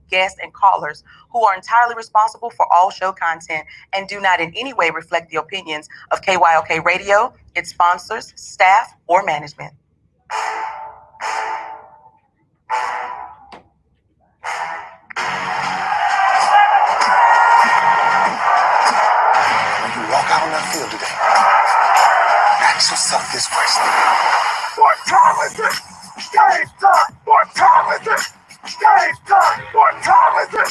guests, and callers who are entirely responsible for all show content and do not in any way reflect the opinions of KYOK Radio, its sponsors, staff, or management. When you walk out on that field today, ask yourself this question. What time is it? Game time! What time is it? Game time! What time is it?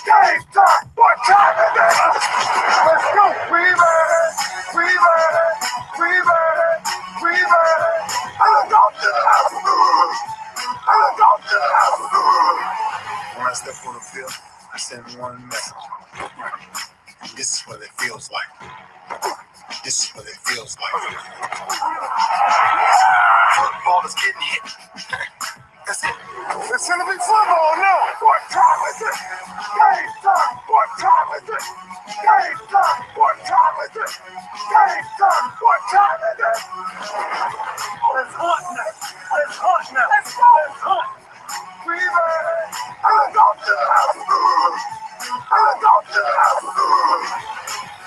Game time! What time is it? Let's go! We ready! We ready! We ready! We ready! I'm going to the house! I'm going to the house! When I step on the field, I send one message. This is what it feels like. This is what it feels like. Football is getting hit. That's it. It's gonna be football now. What time is it? Game time. What time is it? Game time. What time is it? Game time. What time is it? It's hot now. It's hot now. Let's go. It's hot. We ready? I'm going to the house. I'm going to the house.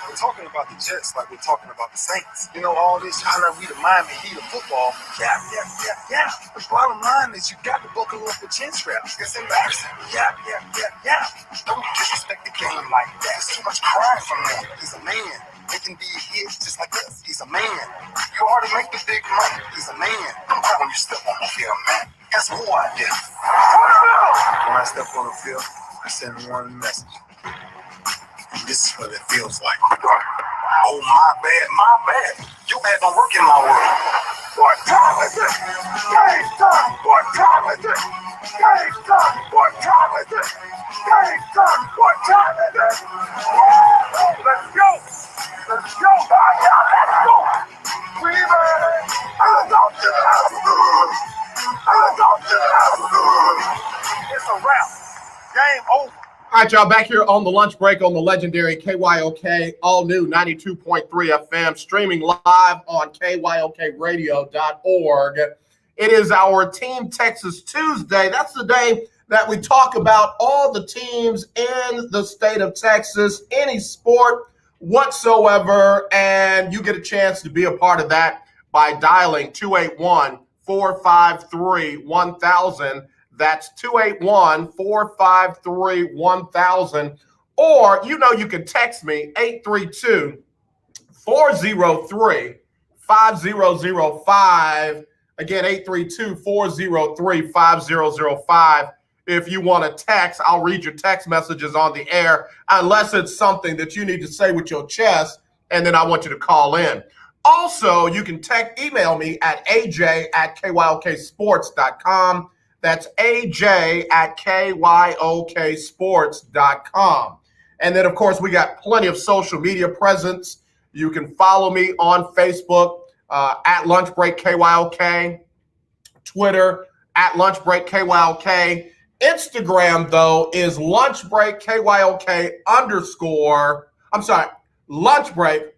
We're talking about the Jets like we're talking about the Saints. You know, all this trying to we the Miami Heat of football. Yeah. The bottom line is you got to buckle up with chin straps. It's embarrassing. Yeah. Don't disrespect the game like that. It's too much crying from him. He's a man. He can be hit just like us. He's a man. You already make the big money. He's a man. I'm proud when you step on the field, man. That's who I did. When I step on the field, I send one message. This is what it feels like. Oh, my bad. Your bad don't work in my world. What time is it? Game time. What time is it? Game time. What time is it? Game time. What time is it? Let's go. Let's go. Let's go. We ready? I'm going to the house. I'm going to the house. It's a wrap. Game over. All right, y'all, back here on the lunch break on the legendary KYOK, all new 92.3 FM, streaming live on KYOKradio.org. It is our Team Texas Tuesday. That's the day that we talk about all the teams in the state of Texas, any sport whatsoever, and you get a chance to be a part of that by dialing 281-453-1000. That's 281-453-1000. Or, you can text me, 832-403-5005. Again, 832-403-5005. If you want to text, I'll read your text messages on the air, unless it's something that you need to say with your chest, and then I want you to call in. Also, you can email me at aj@kyoksports.com. That's aj@kyoksports.com. And then, of course, we got plenty of social media presence. You can follow me on Facebook at Lunch Break KYOK, Twitter at Lunch Break KYOK. Instagram, though, is Lunch Break KYOK Lunch Break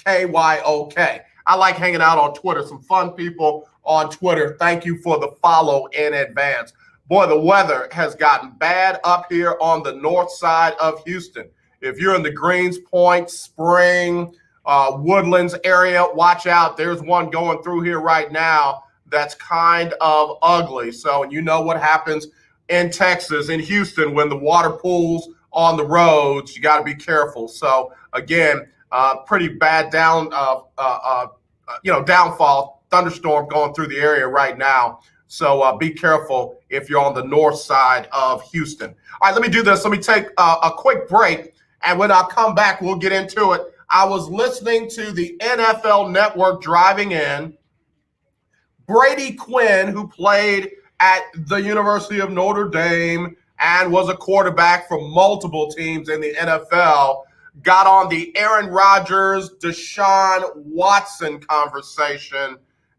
_KYOK. I like hanging out on Twitter. Some fun people on Twitter. Thank you for the follow in advance. Boy, the weather has gotten bad up here on the north side of Houston. If you're in the Greens Point, Spring, Woodlands area, watch out. There's one going through here right now that's kind of ugly. So you know what happens in Texas, in Houston, when the water pools on the roads. You got to be careful. So again, pretty bad downfall, thunderstorm going through the area right now. So be careful if you're on the north side of Houston. All right, let me do this. Let me take a quick break. And when I come back, we'll get into it. I was listening to the NFL Network driving in. Brady Quinn, who played at the University of Notre Dame and was a quarterback for multiple teams in the NFL, got on the Aaron Rodgers, Deshaun Watson conversation.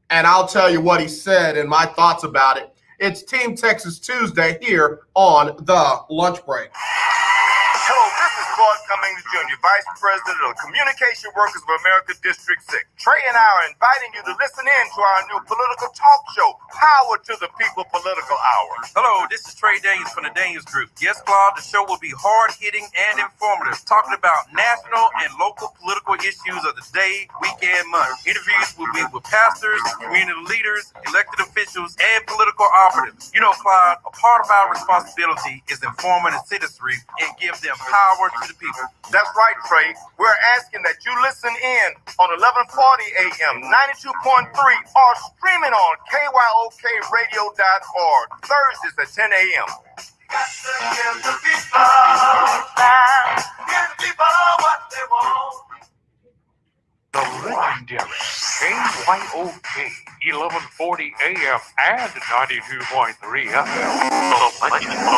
And I'll tell you what he said and my thoughts about it. It's Team Texas Tuesday here on the Lunch Break. Hello, this is Claude Cummings Jr., Vice President of the Communication Workers of America District 6. Trey and I are inviting you to listen in to our new political talk show, Power to the People Political Hour. Hello, this is Trey Daniels from the Daniels Group. Yes, Claude, the show will be hard-hitting and informative, talking about national and local political issues of the day, week, and month. Interviews will be with pastors, community leaders, elected officials, and political operatives. You know, Claude, a part of our responsibility is informing the citizenry and give them power to the people. That's right, Trey. We're asking that you listen in on 1140 AM, 92.3, or streaming on KYOKradio.org, Thursdays at 10 a.m. Got to give the people time. Give the people what they want. The legendary KYOK 1140 AM and 92.3 FM. The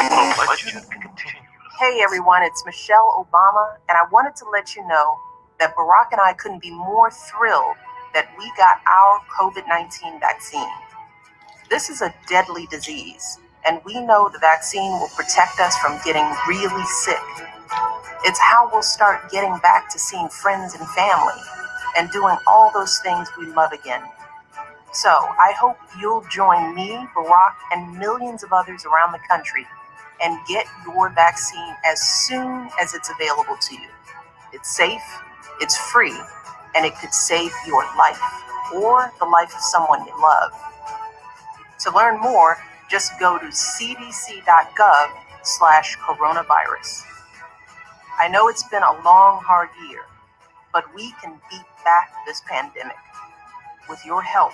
legend continues. Hey everyone, it's Michelle Obama, and I wanted to let you know that Barack and I couldn't be more thrilled that we got our COVID-19 vaccine. This is a deadly disease, and we know the vaccine will protect us from getting really sick. It's how we'll start getting back to seeing friends and family and doing all those things we love again. So I hope you'll join me, Barack, and millions of others around the country and get your vaccine as soon as it's available to you. It's safe, it's free, and it could save your life or the life of someone you love. To learn more, just go to cdc.gov/coronavirus. I know it's been a long, hard year, but we can beat back this pandemic. With your help,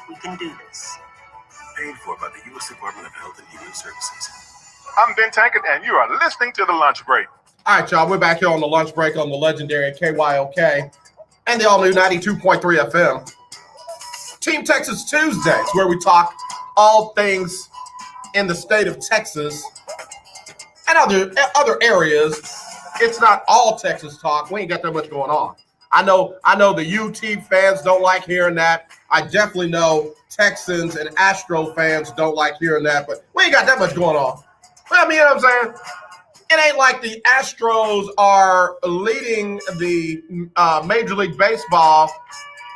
we can do this. Paid for by the U.S. Department of Health and Human Services. I'm Ben Tankard, and you are listening to The Lunch Break. All right, y'all, we're back here on the lunch break on the legendary KYOK and the all-new 92.3 FM. Team Texas Tuesdays, where we talk all things in the state of Texas and other areas. It's not all Texas talk. We ain't got that much going on. I know the UT fans don't like hearing that. I definitely know Texans and Astro fans don't like hearing that, but we ain't got that much going on. Well, I mean, you know what I'm saying? It ain't like the Astros are leading the Major League Baseball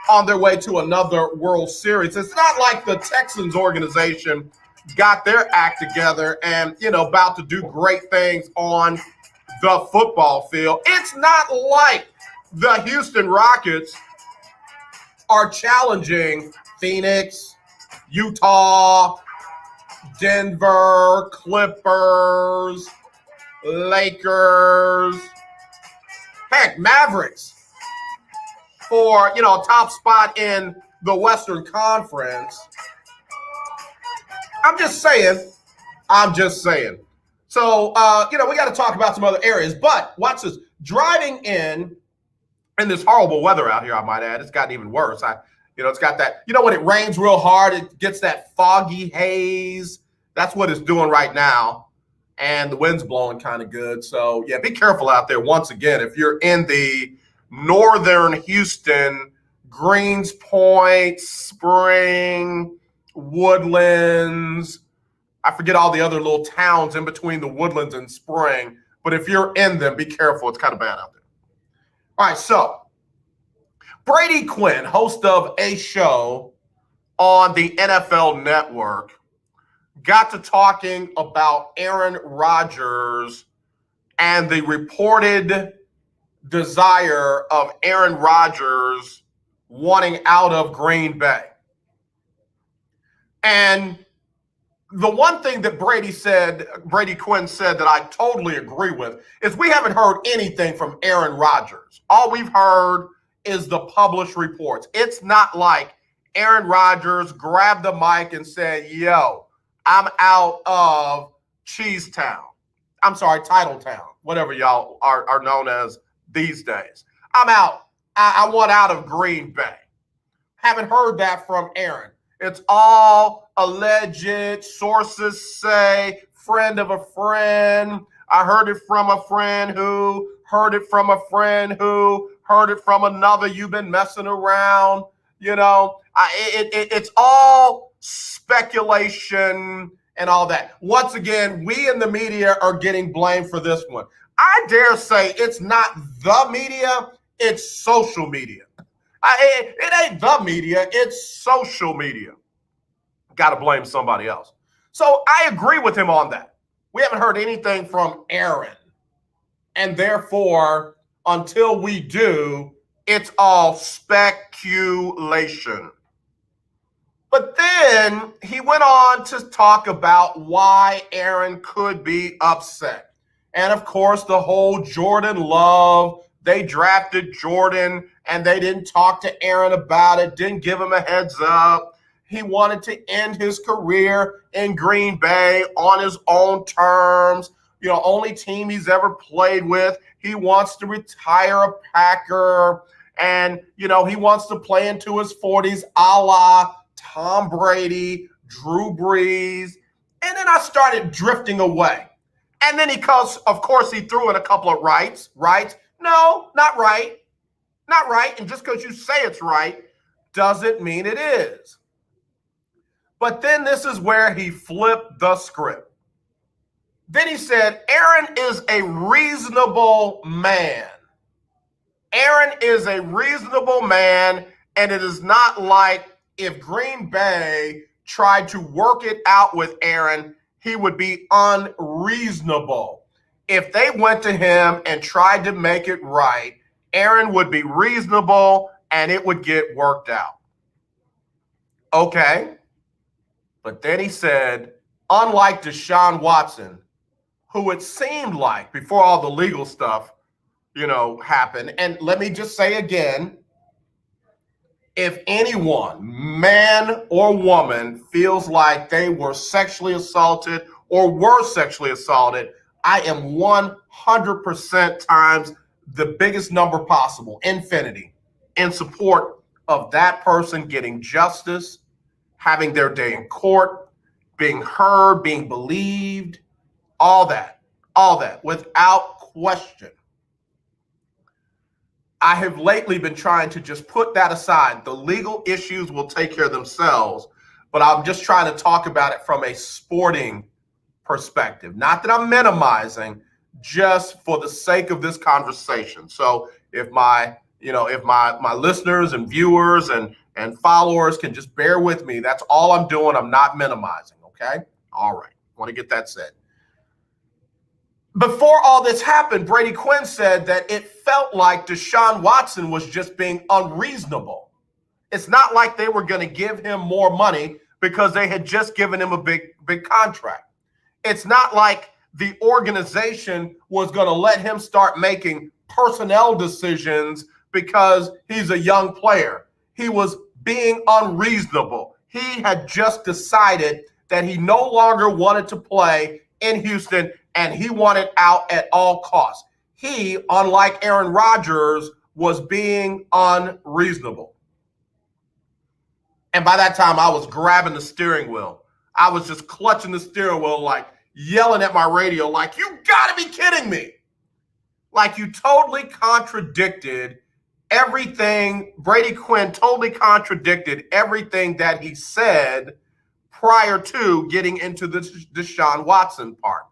on their way to another World Series. It's not like the Texans organization got their act together and, about to do great things on the football field. It's not like the Houston Rockets are challenging Phoenix, Utah, Denver, Clippers, Lakers, heck, Mavericks for, a top spot in the Western Conference. I'm just saying. So, we got to talk about some other areas. But watch this. Driving in this horrible weather out here, I might add, it's gotten even worse. It's got that, when it rains real hard, it gets that foggy haze. That's what it's doing right now. And the wind's blowing kind of good. So, yeah, be careful out there. Once again, if you're in the northern Houston, Greens Point, Spring, Woodlands, I forget all the other little towns in between the Woodlands and Spring. But if you're in them, be careful. It's kind of bad out there. All right, so Brady Quinn, host of a show on the NFL Network, got to talking about Aaron Rodgers and the reported desire of Aaron Rodgers wanting out of Green Bay. And the one thing that Brady Quinn said that I totally agree with is we haven't heard anything from Aaron Rodgers. All we've heard is the published reports. It's not like Aaron Rodgers grabbed the mic and said, yo, I'm out of Cheesetown. I'm sorry, Titletown, whatever y'all are known as these days. I'm out. I want out of Green Bay. Haven't heard that from Aaron. It's all alleged, sources say, friend of a friend. I heard it from a friend who heard it from a friend who heard it from another. You've been messing around. It's all speculation and all that. Once again, we in the media are getting blamed for this one. I dare say it's not the media, it's social media. It ain't the media, it's social media. Got to blame somebody else. So I agree with him on that. We haven't heard anything from Aaron. And therefore, until we do, it's all speculation. But then he went on to talk about why Aaron could be upset. And of course, the whole Jordan love. They drafted Jordan and they didn't talk to Aaron about it, didn't give him a heads up. He wanted to end his career in Green Bay on his own terms. You know, only team he's ever played with. He wants to retire a Packer. And, you know, he wants to play into his 40s a la Tom Brady, Drew Brees. And then I started drifting away. And then of course, he threw in a couple of rights. No, not right. Not right. And just because you say it's right doesn't mean it is. But then this is where he flipped the script. Then he said, Aaron is a reasonable man. Aaron is a reasonable man, and it is not like if Green Bay tried to work it out with Aaron, he would be unreasonable. If they went to him and tried to make it right, Aaron would be reasonable and it would get worked out. Okay. But then he said, unlike Deshaun Watson, who it seemed like before all the legal stuff, happened. And let me just say again, if anyone, man or woman, feels like they were sexually assaulted or were sexually assaulted, I am 100% times the biggest number possible, infinity, in support of that person getting justice, having their day in court, being heard, being believed, all that, without question. I have lately been trying to just put that aside. The legal issues will take care of themselves, but I'm just trying to talk about it from a sporting perspective. Not that I'm minimizing, just for the sake of this conversation. So if my listeners and viewers and followers can just bear with me, that's all I'm doing. I'm not minimizing, okay? All right, want to get that said. Before all this happened, Brady Quinn said that it felt like Deshaun Watson was just being unreasonable. It's not like they were going to give him more money because they had just given him a big contract. It's not like the organization was going to let him start making personnel decisions because he's a young player. He was being unreasonable. He had just decided that he no longer wanted to play in Houston and he wanted out at all costs. He, unlike Aaron Rodgers, was being unreasonable. And by that time, I was grabbing the steering wheel. I was just clutching the steering wheel, like yelling at my radio, like, you gotta be kidding me. Like, you totally contradicted everything. Brady Quinn totally contradicted everything that he said prior to getting into the Deshaun Watson part.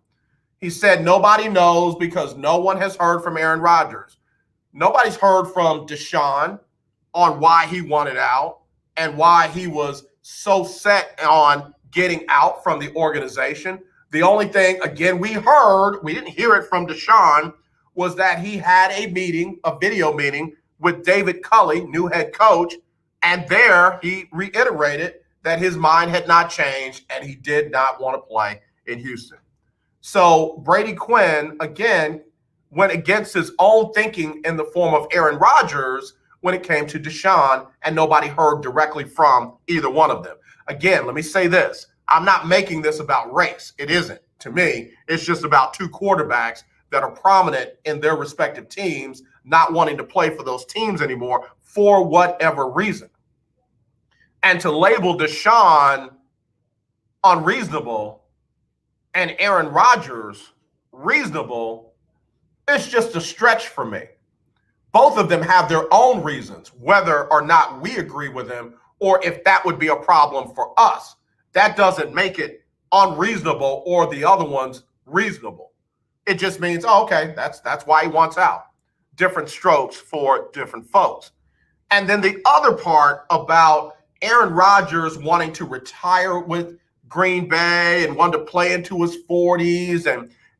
He said nobody knows because no one has heard from Aaron Rodgers. Nobody's heard from Deshaun on why he wanted out and why he was so set on getting out from the organization. The only thing, again, we didn't hear it from Deshaun, was that he had a video meeting with David Culley, new head coach, and there he reiterated that his mind had not changed and he did not want to play in Houston. So Brady Quinn, again, went against his own thinking in the form of Aaron Rodgers when it came to Deshaun, and nobody heard directly from either one of them. Again, let me say this. I'm not making this about race. It isn't. To me, it's just about two quarterbacks that are prominent in their respective teams, not wanting to play for those teams anymore for whatever reason. And to label Deshaun unreasonable and Aaron Rodgers reasonable, it's just a stretch for me. Both of them have their own reasons, whether or not we agree with them or if that would be a problem for us. That doesn't make it unreasonable or the other one's reasonable. It just means, oh, okay, that's why he wants out. Different strokes for different folks. And then the other part about Aaron Rodgers wanting to retire with Green Bay and wanted to play into his 40s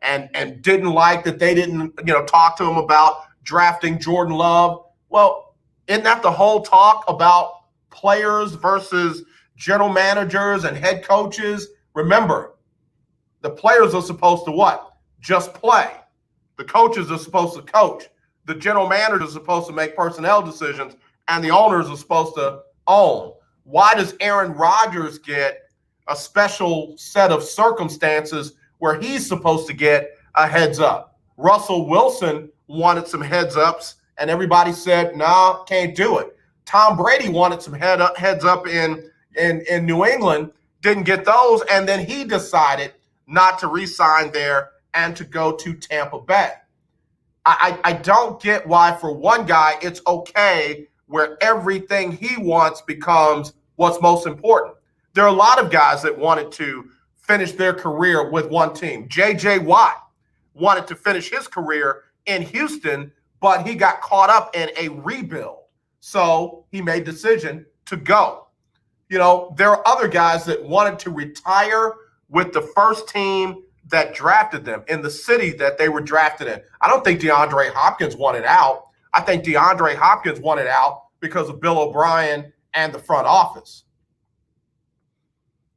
and didn't like that they didn't, talk to him about drafting Jordan Love. Well, isn't that the whole talk about players versus general managers and head coaches? Remember, the players are supposed to what? Just play. The coaches are supposed to coach. The general manager is supposed to make personnel decisions, and the owners are supposed to own. Why does Aaron Rodgers get a special set of circumstances where he's supposed to get a heads up? Russell Wilson wanted some heads ups, and everybody said, nah, can't do it. Tom Brady wanted some heads up in New England, didn't get those, and then he decided not to re-sign there and to go to Tampa Bay. I don't get why for one guy it's okay where everything he wants becomes what's most important. There are a lot of guys that wanted to finish their career with one team. J.J. Watt wanted to finish his career in Houston, but he got caught up in a rebuild. So he made the decision to go. There are other guys that wanted to retire with the first team that drafted them in the city that they were drafted in. I don't think DeAndre Hopkins wanted out. I think DeAndre Hopkins wanted out because of Bill O'Brien and the front office.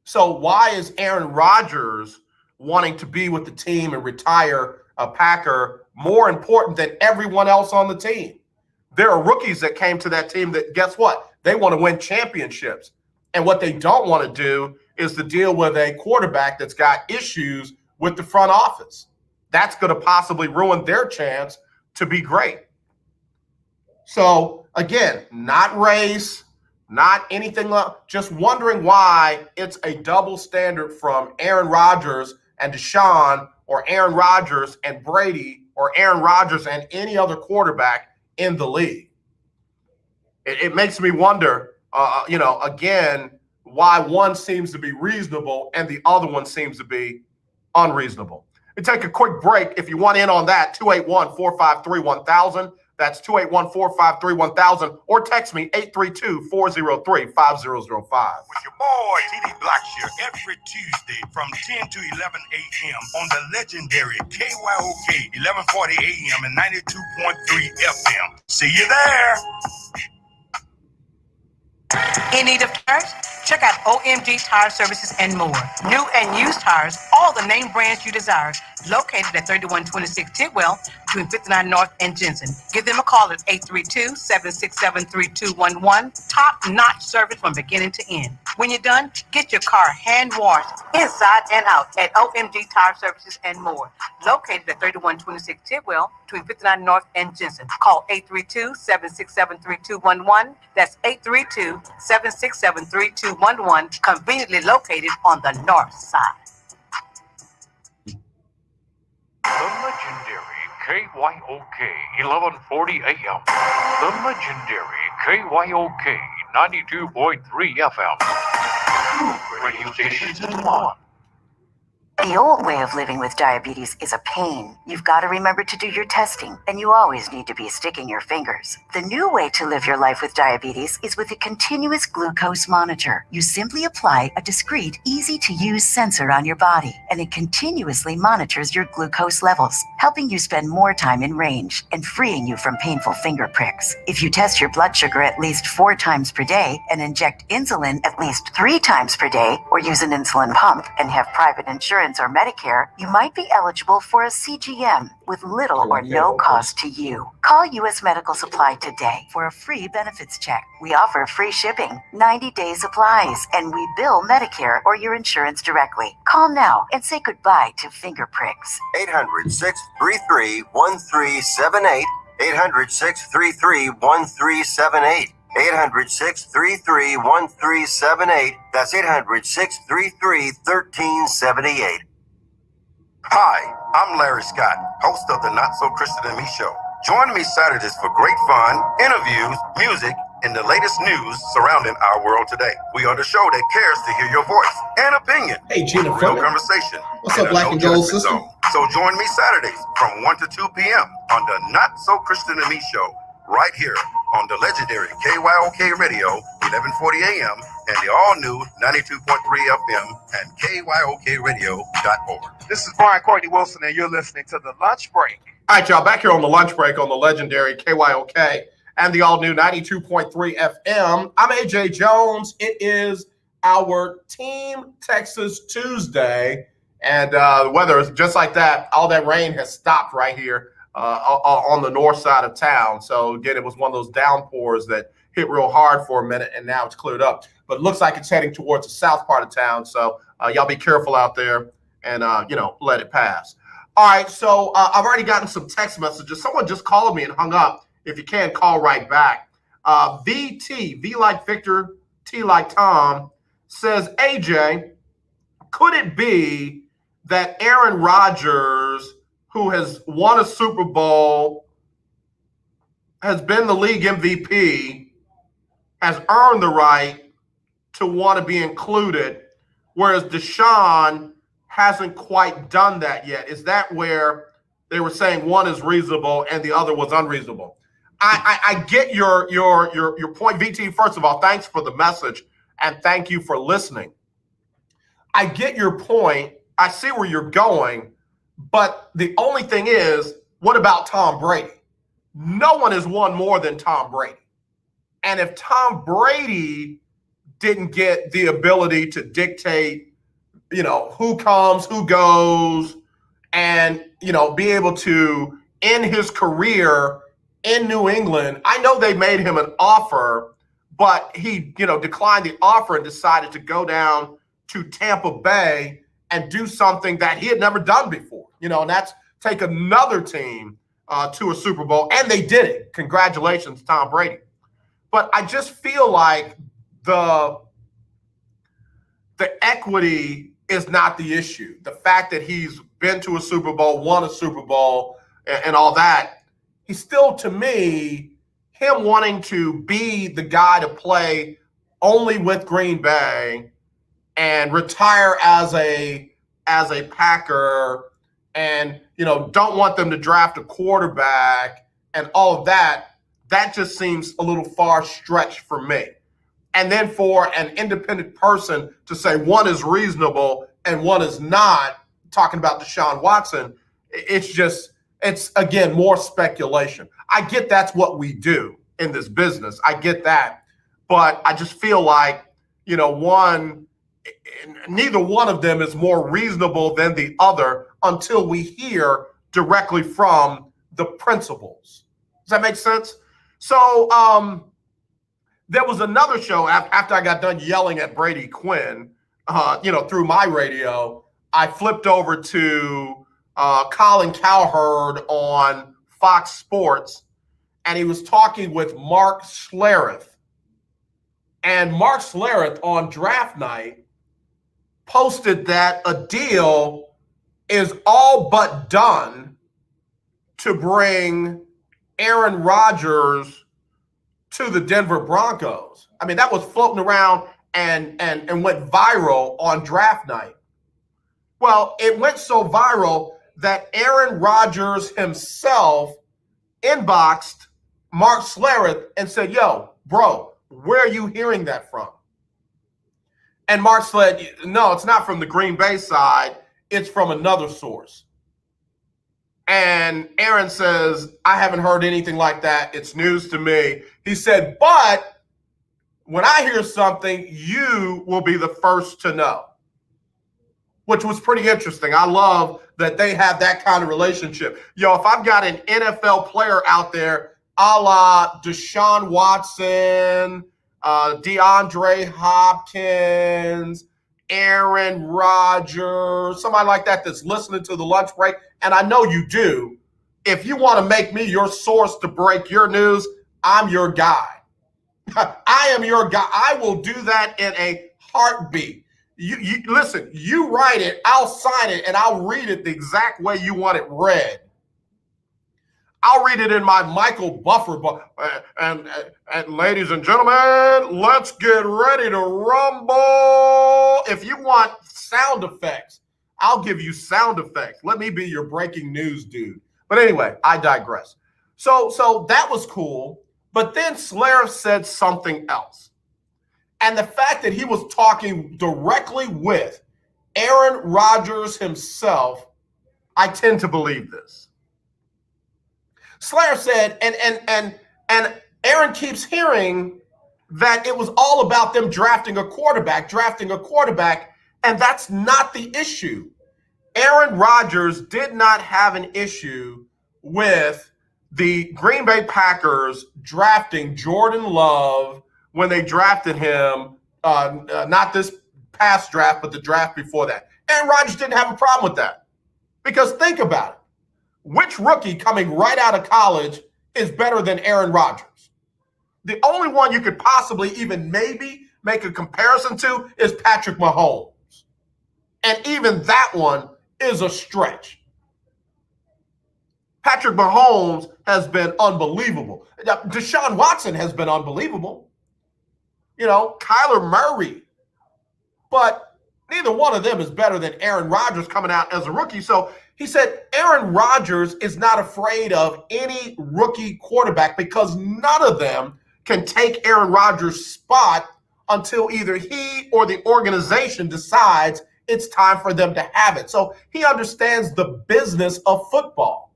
So why is Aaron Rodgers wanting to be with the team and retire a Packer more important than everyone else on the team? There are rookies that came to that team that, guess what? They want to win championships. And what they don't want to do is to deal with a quarterback that's got issues with the front office. That's going to possibly ruin their chance to be great. So again, not race, not anything like, just wondering why it's a double standard from Aaron Rodgers and Deshaun, or Aaron Rodgers and Brady, or Aaron Rodgers and any other quarterback in the league. It makes me wonder, again, why one seems to be reasonable and the other one seems to be unreasonable. We take a quick break. If you want in on that, 281-453-1000. That's 281-453-1000, or text me 832-403-5005. With your boy, TD Blackshear, every Tuesday from 10 to 11 a.m. on the legendary KYOK 1140 a.m. and 92.3 FM. See you there. In need of tires? Check out OMG Tire Services and more. New and used tires, all the name brands you desire. Located at 3126 Tidwell, between 59 North and Jensen. Give them a call at 832-767-3211. Top-notch service from beginning to end. When you're done, get your car hand-washed inside and out at OMG Tire Services and more. Located at 3126 Tidwell, between 59 North and Jensen. Call 832-767-3211. That's 832-767-3211. Conveniently located on the north side. The legendary KYOK 1140 AM. The legendary KYOK 92.3 FM. Radio stations in one. The old way of living with diabetes is a pain. You've got to remember to do your testing, and you always need to be sticking your fingers. The new way to live your life with diabetes is with a continuous glucose monitor. You simply apply a discreet, easy-to-use sensor on your body, and it continuously monitors your glucose levels, helping you spend more time in range and freeing you from painful finger pricks. If you test your blood sugar at least 4 times per day and inject insulin at least 3 times per day, or use an insulin pump and have private insurance or Medicare, you might be eligible for a CGM with little or no cost to you. Call U.S. Medical Supply today for a free benefits check. We offer free shipping, 90-day supplies, and we bill Medicare or your insurance directly. Call now and say goodbye to finger pricks. 800-633-1378. 800-633-1378. 800-633-1378. That's 800-633-1378. Hi, I'm Larry Scott, host of the Not So Christian and Me Show. Join me Saturdays for great fun, interviews, music, and the latest news surrounding our world today. We are the show that cares to hear your voice and opinion. Hey, Gina Real Fleming. conversation. What's in up, a Black and Gold no-judgment sister? zone. So join me Saturdays from 1 to 2 p.m. on the Not So Christian to Me show, right here on the legendary KYOK Radio, 1140 AM, and the all-new 92.3 FM and KYOKradio.org. This is Brian Courtney Wilson, and you're listening to The Lunch Break. All right, y'all, back here on the lunch break on the legendary KYOK and the all-new 92.3 FM. I'm AJ Jones. It is our Team Texas Tuesday, and the weather is just like that. All that rain has stopped right here on the north side of town. So, again, it was one of those downpours that hit real hard for a minute, and now it's cleared up. But it looks like it's heading towards the south part of town, so y'all be careful out there and, let it pass. All right, so I've already gotten some text messages. Someone just called me and hung up. If you can, call right back. VT, V like Victor, T like Tom, says, AJ, could it be that Aaron Rodgers, who has won a Super Bowl, has been the league MVP, has earned the right to want to be included, whereas Deshaun hasn't quite done that yet? Is that where they were saying one is reasonable and the other was unreasonable? I get your point, VT. First of all, thanks for the message and thank you for listening. I get your point. I see where you're going, but the only thing is, what about Tom Brady? No one has won more than Tom Brady. And if Tom Brady didn't get the ability to dictate, who comes, who goes, and, be able to end his career in New England. I know they made him an offer, but he, declined the offer and decided to go down to Tampa Bay and do something that he had never done before, and that's take another team to a Super Bowl. And they did it. Congratulations, Tom Brady. But I just feel like the equity is not the issue. The fact that he's been to a Super Bowl, won a Super Bowl, and all that, he's still, to me, him wanting to be the guy to play only with Green Bay and retire as a Packer and, don't want them to draft a quarterback and all of that, that just seems a little far stretched for me. And then for an independent person to say one is reasonable and one is not, talking about Deshaun Watson, it's again, more speculation. I get that's what we do in this business. I get that. But I just feel like, neither one of them is more reasonable than the other until we hear directly from the principals. Does that make sense? So, there was another show after I got done yelling at Brady Quinn, through my radio. I flipped over to Colin Cowherd on Fox Sports, and he was talking with Mark Schlereth. And Mark Schlereth on draft night posted that a deal is all but done to bring Aaron Rodgers to the Denver Broncos. I mean, that was floating around and went viral on draft night. Well, it went so viral that Aaron Rodgers himself inboxed Mark Schlereth and said, yo, bro, where are you hearing that from? And Mark said, no, it's not from the Green Bay side. It's from another source. And Aaron says, I haven't heard anything like that. It's news to me. He said, but when I hear something, you will be the first to know, which was pretty interesting. I love that they have that kind of relationship. Yo, if I've got an NFL player out there, a la Deshaun Watson, DeAndre Hopkins, Aaron Rodgers, somebody like that that's listening to the lunch break, and I know you do, if you want to make me your source to break your news, I'm your guy. I am your guy. I will do that in a heartbeat. You listen, you write it, I'll sign it, and I'll read it the exact way you want it read. I'll read it in my Michael Buffer. And ladies and gentlemen, let's get ready to rumble. If you want sound effects, I'll give you sound effects. Let me be your breaking news dude. But anyway, I digress. So that was cool. But then Slayer said something else. And the fact that he was talking directly with Aaron Rodgers himself, I tend to believe this. Slayer said, and Aaron keeps hearing that it was all about them drafting a quarterback, and that's not the issue. Aaron Rodgers did not have an issue with the Green Bay Packers drafting Jordan Love when they drafted him, not this past draft, but the draft before that. Aaron Rodgers didn't have a problem with that. Because think about it. Which rookie coming right out of college is better than Aaron Rodgers? The only one you could possibly even maybe make a comparison to is Patrick Mahomes. And even that one is a stretch. Patrick Mahomes has been unbelievable. Deshaun Watson has been unbelievable. Kyler Murray. But neither one of them is better than Aaron Rodgers coming out as a rookie. So he said Aaron Rodgers is not afraid of any rookie quarterback because none of them can take Aaron Rodgers' spot until either he or the organization decides it's time for them to have it. So he understands the business of football.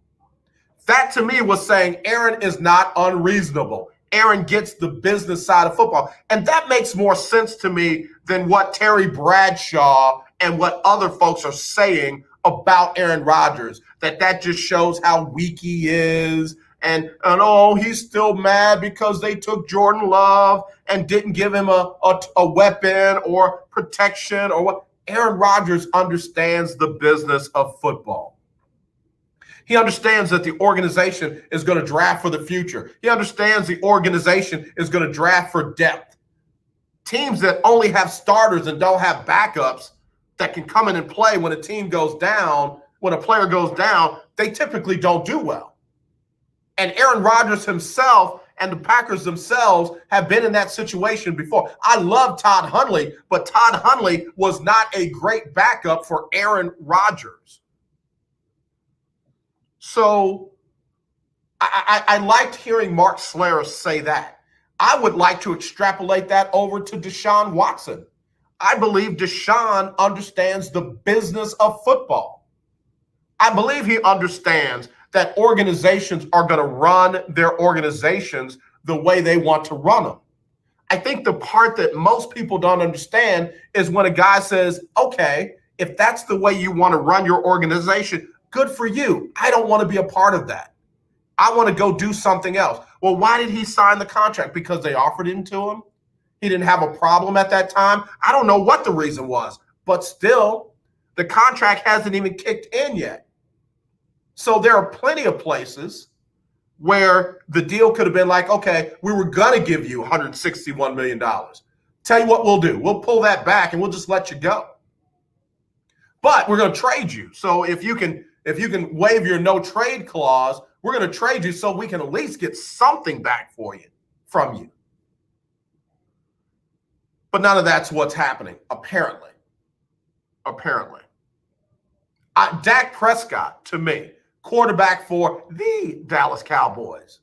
That to me was saying Aaron is not unreasonable. Aaron gets the business side of football. And that makes more sense to me than what Terry Bradshaw and what other folks are saying about Aaron Rodgers, that just shows how weak he is. And he's still mad because they took Jordan Love and didn't give him a weapon or protection or what. Aaron Rodgers understands the business of football. He understands that the organization is going to draft for the future. He understands the organization is going to draft for depth. Teams that only have starters and don't have backups that can come in and play when a team goes down, when a player goes down, they typically don't do well. And Aaron Rodgers himself and the Packers themselves have been in that situation before. I love Todd Hundley, but Todd Hundley was not a great backup for Aaron Rodgers. So I liked hearing Mark Slayer say that. I would like to extrapolate that over to Deshaun Watson. I believe Deshaun understands the business of football. I believe he understands that organizations are going to run their organizations the way they want to run them. I think the part that most people don't understand is when a guy says, okay, if that's the way you want to run your organization, good for you. I don't want to be a part of that. I want to go do something else. Well, why did he sign the contract? Because they offered it to him? He didn't have a problem at that time? I don't know what the reason was, but still, the contract hasn't even kicked in yet. So there are plenty of places where the deal could have been like, okay, we were going to give you $161 million. Tell you what we'll do. We'll pull that back and we'll just let you go. But we're going to trade you. So if you can waive your no trade clause, we're going to trade you so we can at least get something back from you. But none of that's what's happening, apparently. Dak Prescott, to me, quarterback for the Dallas Cowboys,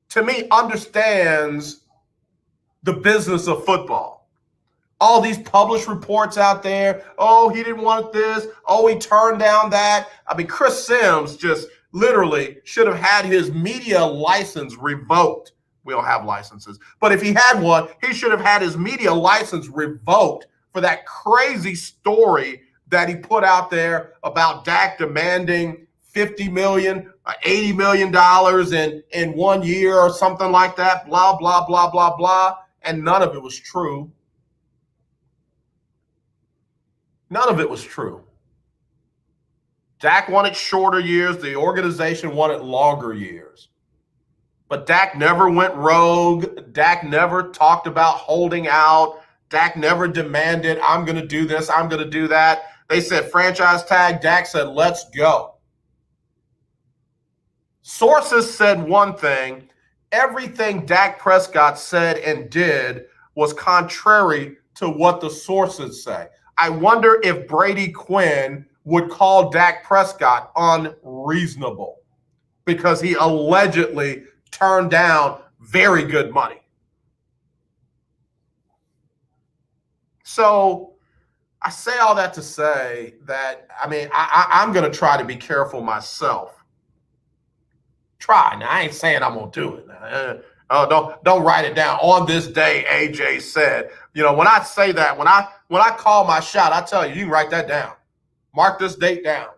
to me, understands the business of football. All these published reports out there, oh, he didn't want this, oh, he turned down that. I mean, Chris Sims just literally should have had his media license revoked. We don't have licenses. But if he had one, he should have had his media license revoked for that crazy story that he put out there about Dak demanding $50 million, $80 million in 1 year or something like that, blah, blah, blah, blah, blah. And none of it was true. None of it was true. Dak wanted shorter years. The organization wanted longer years. But Dak never went rogue. Dak never talked about holding out. Dak never demanded, I'm going to do this, I'm going to do that. They said franchise tag. Dak said, let's go. Sources said one thing. Everything Dak Prescott said and did was contrary to what the sources say. I wonder if Brady Quinn would call Dak Prescott unreasonable because he allegedly turned down very good money. So I say all that to say that, I'm going to try to be careful myself. Try. Now, I ain't saying I'm going to do it. Don't write it down. On this day, AJ said, when I say that, when I call my shot, I tell you, you can write that down. Mark this date down.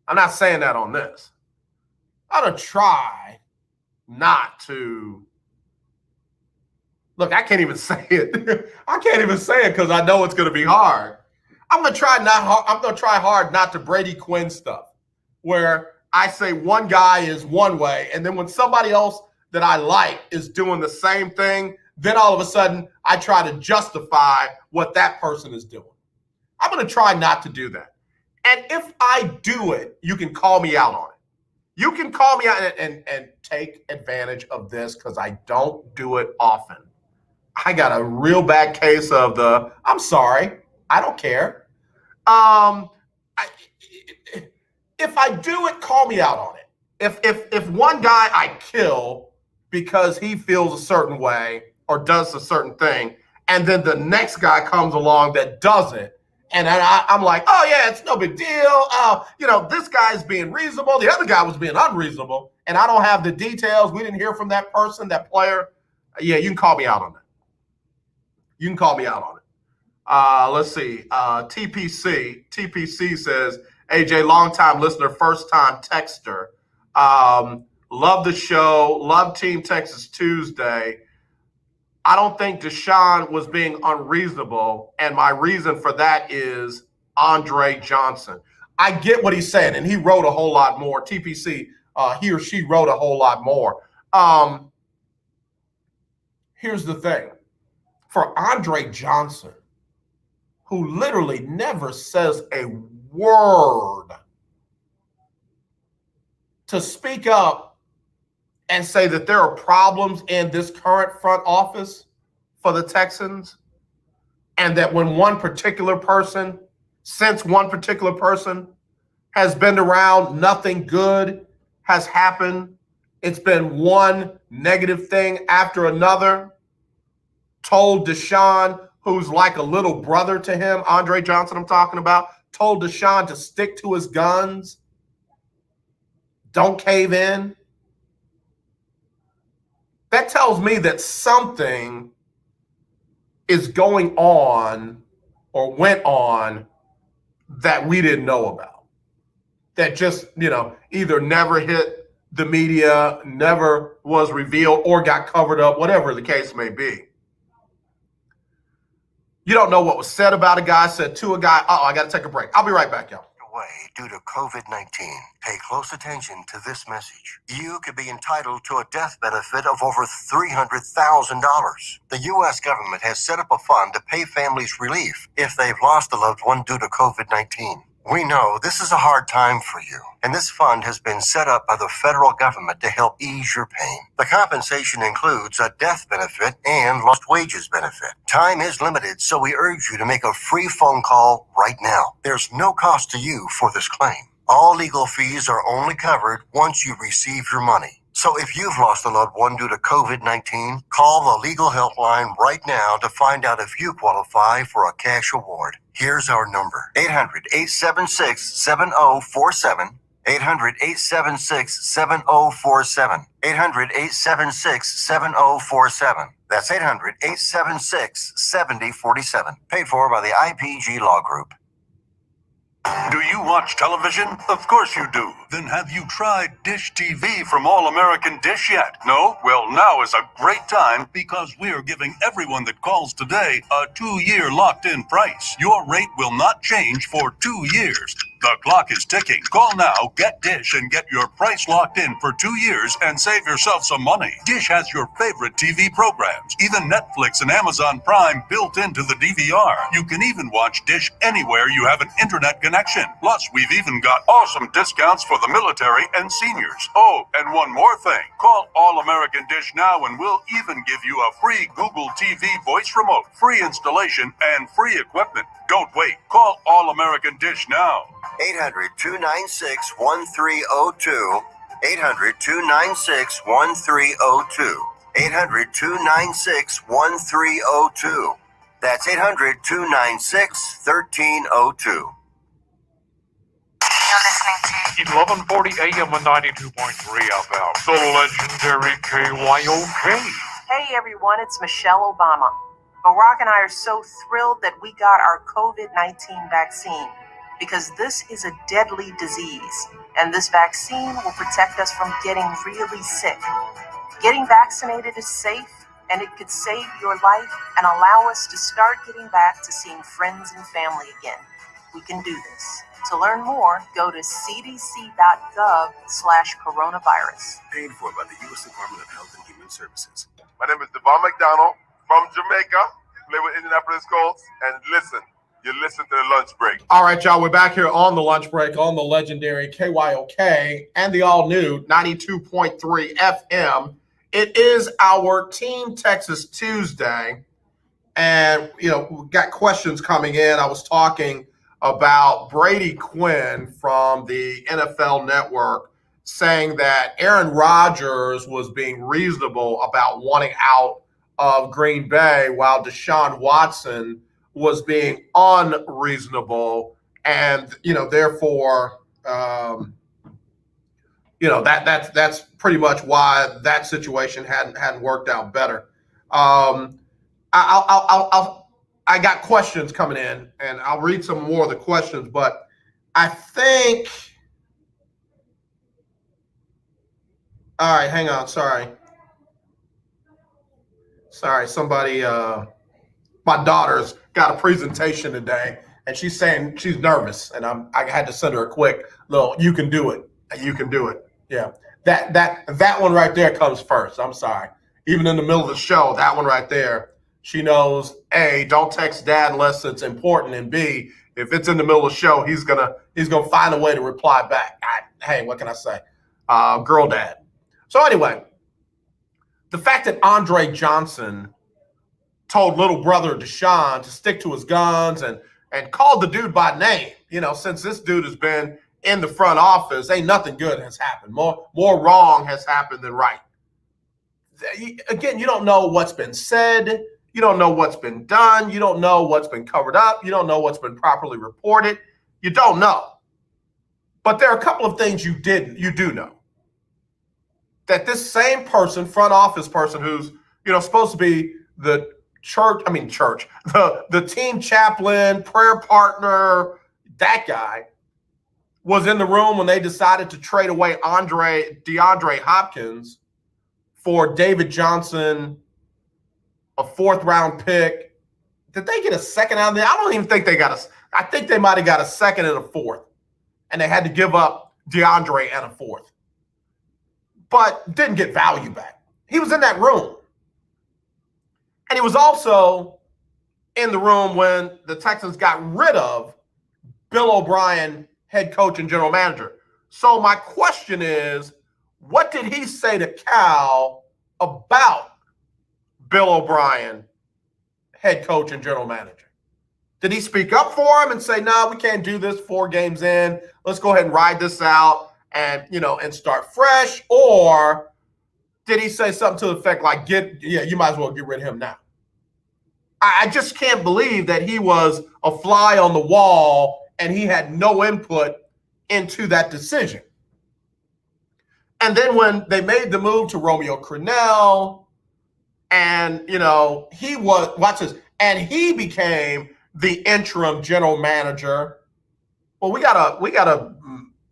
I'm not saying that on this. I'm going to try not to. Look, I can't even say it. I can't even say it because I know it's going to be hard. I'm going to try hard not to Brady Quinn stuff, where I say one guy is one way, and then when somebody else that I like is doing the same thing, then all of a sudden I try to justify what that person is doing. I'm going to try not to do that. And if I do it, you can call me out on it. You can call me out and take advantage of this because I don't do it often. I got a real bad case of I'm sorry, I don't care. If I do it, call me out on it. If one guy I kill because he feels a certain way or does a certain thing, and then the next guy comes along that doesn't, and I'm like, oh yeah, it's no big deal. This guy's being reasonable. The other guy was being unreasonable, and I don't have the details. We didn't hear from that person, that player. Yeah, you can call me out on that. You can call me out on it. Let's see. TPC says, AJ, longtime listener, first time texter. Love the show. Love Team Texas Tuesday. I don't think Deshaun was being unreasonable, and my reason for that is Andre Johnson. I get what he's saying, and he wrote a whole lot more. TPC, he or she wrote a whole lot more. Here's the thing. For Andre Johnson, who literally never says a word, to speak up and say that there are problems in this current front office for the Texans, and that when one particular person has been around, nothing good has happened. It's been one negative thing after another. Told Deshaun, who's like a little brother to him, Andre Johnson I'm talking about, told Deshaun to stick to his guns. Don't cave in. That tells me that something is going on or went on that we didn't know about. That just, either never hit the media, never was revealed, or got covered up, whatever the case may be. You don't know what was said about a guy, said to a guy. I got to take a break. I'll be right back, y'all. Away due to COVID-19. Pay close attention to this message. You could be entitled to a death benefit of over $300,000. The U.S. government has set up a fund to pay families relief if they've lost a loved one due to COVID-19. We know this is a hard time for you, and this fund has been set up by the federal government to help ease your pain. The compensation includes a death benefit and lost wages benefit. Time is limited, so we urge you to make a free phone call right now. There's no cost to you for this claim. All legal fees are only covered once you receive your money. So if you've lost a loved one due to COVID-19, call the legal helpline right now to find out if you qualify for a cash award. Here's our number: 800-876-7047. 800-876-7047. 800-876-7047. That's 800-876-7047. Paid for by the IPG Law Group. Do you watch television? Of course you do. Then have you tried Dish TV from All American Dish yet? No? Well, now is a great time because we're giving everyone that calls today a 2-year locked-in price. Your rate will not change for 2 years. The clock is ticking. Call now, get Dish, and get your price locked in for 2 years and save yourself some money. Dish has your favorite TV programs, even Netflix and Amazon Prime built into the DVR. You can even watch Dish anywhere you have an internet connection. Plus, we've even got awesome discounts for the military and seniors. Oh, and one more thing. Call All American Dish now and we'll even give you a free Google TV voice remote, free installation, and free equipment. Don't wait. Call All American Dish now. 800-296-1302. 800-296-1302. 800-296-1302. That's 800-296-1302. You're listening to 1140 AM and 92.3 FM. The legendary KYOK. Hey everyone, it's Michelle Obama. Barack and I are so thrilled that we got our COVID-19 vaccine because this is a deadly disease and this vaccine will protect us from getting really sick. Getting vaccinated is safe and it could save your life and allow us to start getting back to seeing friends and family again. We can do this. To learn more, go to cdc.gov/coronavirus. Paid for by the U.S. Department of Health and Human Services. My name is Devon McDonald from Jamaica. Play with Indianapolis Colts. And listen, you listen to the lunch break. All right, y'all, we're back here on the lunch break on the legendary KYOK and the all-new 92.3 FM. It is our Team Texas Tuesday, and, we got questions coming in. I was talking about Brady Quinn from the NFL Network saying that Aaron Rodgers was being reasonable about wanting out of Green Bay while Deshaun Watson was being unreasonable, and therefore that's pretty much why that situation hadn't worked out better. I got questions coming in, and I'll read some more of the questions, but I think. All right, hang on. Sorry, somebody. My daughter's got a presentation today, and she's saying she's nervous, and I had to send her a quick little. You can do it. You can do it. Yeah, that one right there comes first. I'm sorry. Even in the middle of the show, that one right there. She knows, A, don't text dad unless it's important, and B, if it's in the middle of the show, he's gonna find a way to reply back. Hey, what can I say? Girl dad. So anyway, the fact that Andre Johnson told little brother Deshaun to stick to his guns and called the dude by name, since this dude has been in the front office, ain't nothing good has happened. More wrong has happened than right. Again, you don't know what's been said. You don't know what's been done. You don't know what's been covered up. You don't know what's been properly reported. You don't know. But there are a couple of things you do know. That this same person, front office person who's, supposed to be the the team chaplain, prayer partner, that guy, was in the room when they decided to trade away DeAndre Hopkins for David Johnson, a 4th-round pick. Did they get a second out of there? I don't even think they got I think they might have got a second and a 4th. And they had to give up DeAndre and a 4th. But didn't get value back. He was in that room. And he was also in the room when the Texans got rid of Bill O'Brien, head coach and general manager. So my question is, what did he say to Cal about Bill O'Brien, head coach and general manager? Did he speak up for him and say, no, we can't do this 4 games in. Let's go ahead and ride this out and start fresh? Or did he say something to the effect like, you might as well get rid of him now? I just can't believe that he was a fly on the wall and he had no input into that decision. And then when they made the move to Romeo Crennel, and he was, watch this, and he became the interim general manager. Well, we got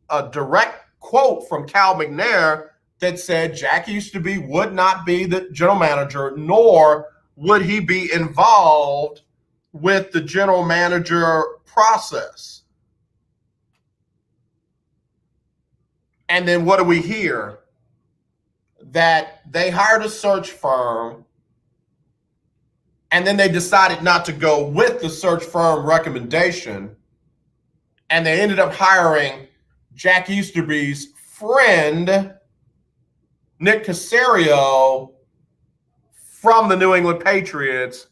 a direct quote from Cal McNair that said Jack would not be the general manager, nor would he be involved with the general manager process. And then what do we hear? That they hired a search firm, and then they decided not to go with the search firm recommendation, and they ended up hiring Jack Easterby's friend, Nick Caserio, from the New England Patriots.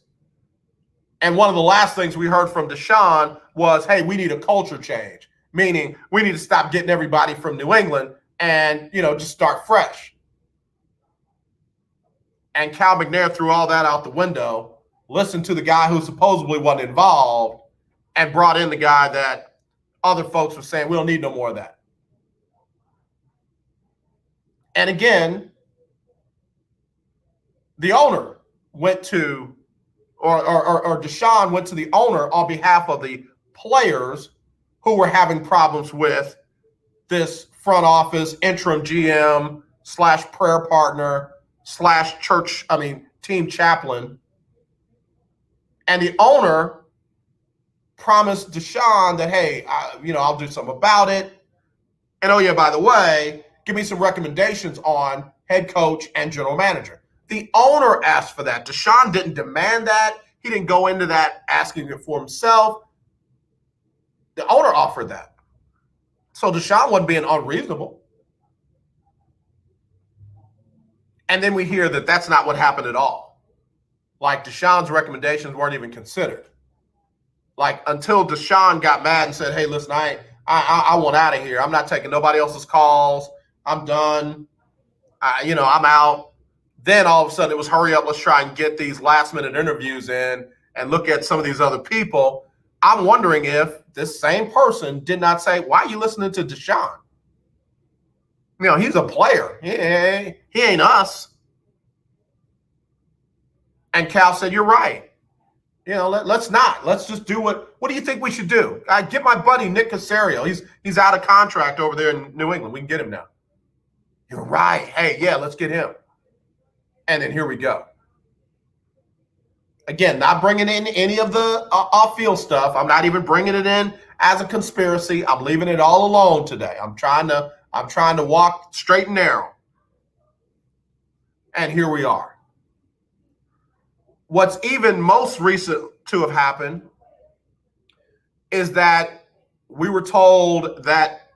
And one of the last things we heard from Deshaun was, hey, we need a culture change, meaning we need to stop getting everybody from New England and, just start fresh. And Cal McNair threw all that out the window, listened to the guy who supposedly wasn't involved, and brought in the guy that other folks were saying, we don't need no more of that. And again, the owner went to, or Deshaun went to the owner on behalf of the players who were having problems with this front office interim GM / prayer partner / team chaplain. And the owner promised Deshaun that, hey, I'll do something about it. And oh yeah, by the way, give me some recommendations on head coach and general manager. The owner asked for that. Deshaun didn't demand that. He didn't go into that asking it for himself. The owner offered that. So Deshaun wasn't being unreasonable. And then we hear that that's not what happened at all. Like Deshaun's recommendations weren't even considered. Like until Deshaun got mad and said, hey, listen, I want out of here. I'm not taking nobody else's calls. I'm done. I'm out. Then all of a sudden it was hurry up. Let's try and get these last minute interviews in and look at some of these other people. I'm wondering if this same person did not say, why are you listening to Deshaun? He's a player. He ain't us. And Cal said, you're right. Let's not. Let's just do what do you think we should do? Get my buddy Nick Caserio. He's out of contract over there in New England. We can get him now. You're right. Hey, yeah, let's get him. And then here we go. Again, not bringing in any of the off-field stuff. I'm not even bringing it in as a conspiracy. I'm leaving it all alone today. I'm trying to walk straight and narrow. And here we are. What's even most recent to have happened is that we were told that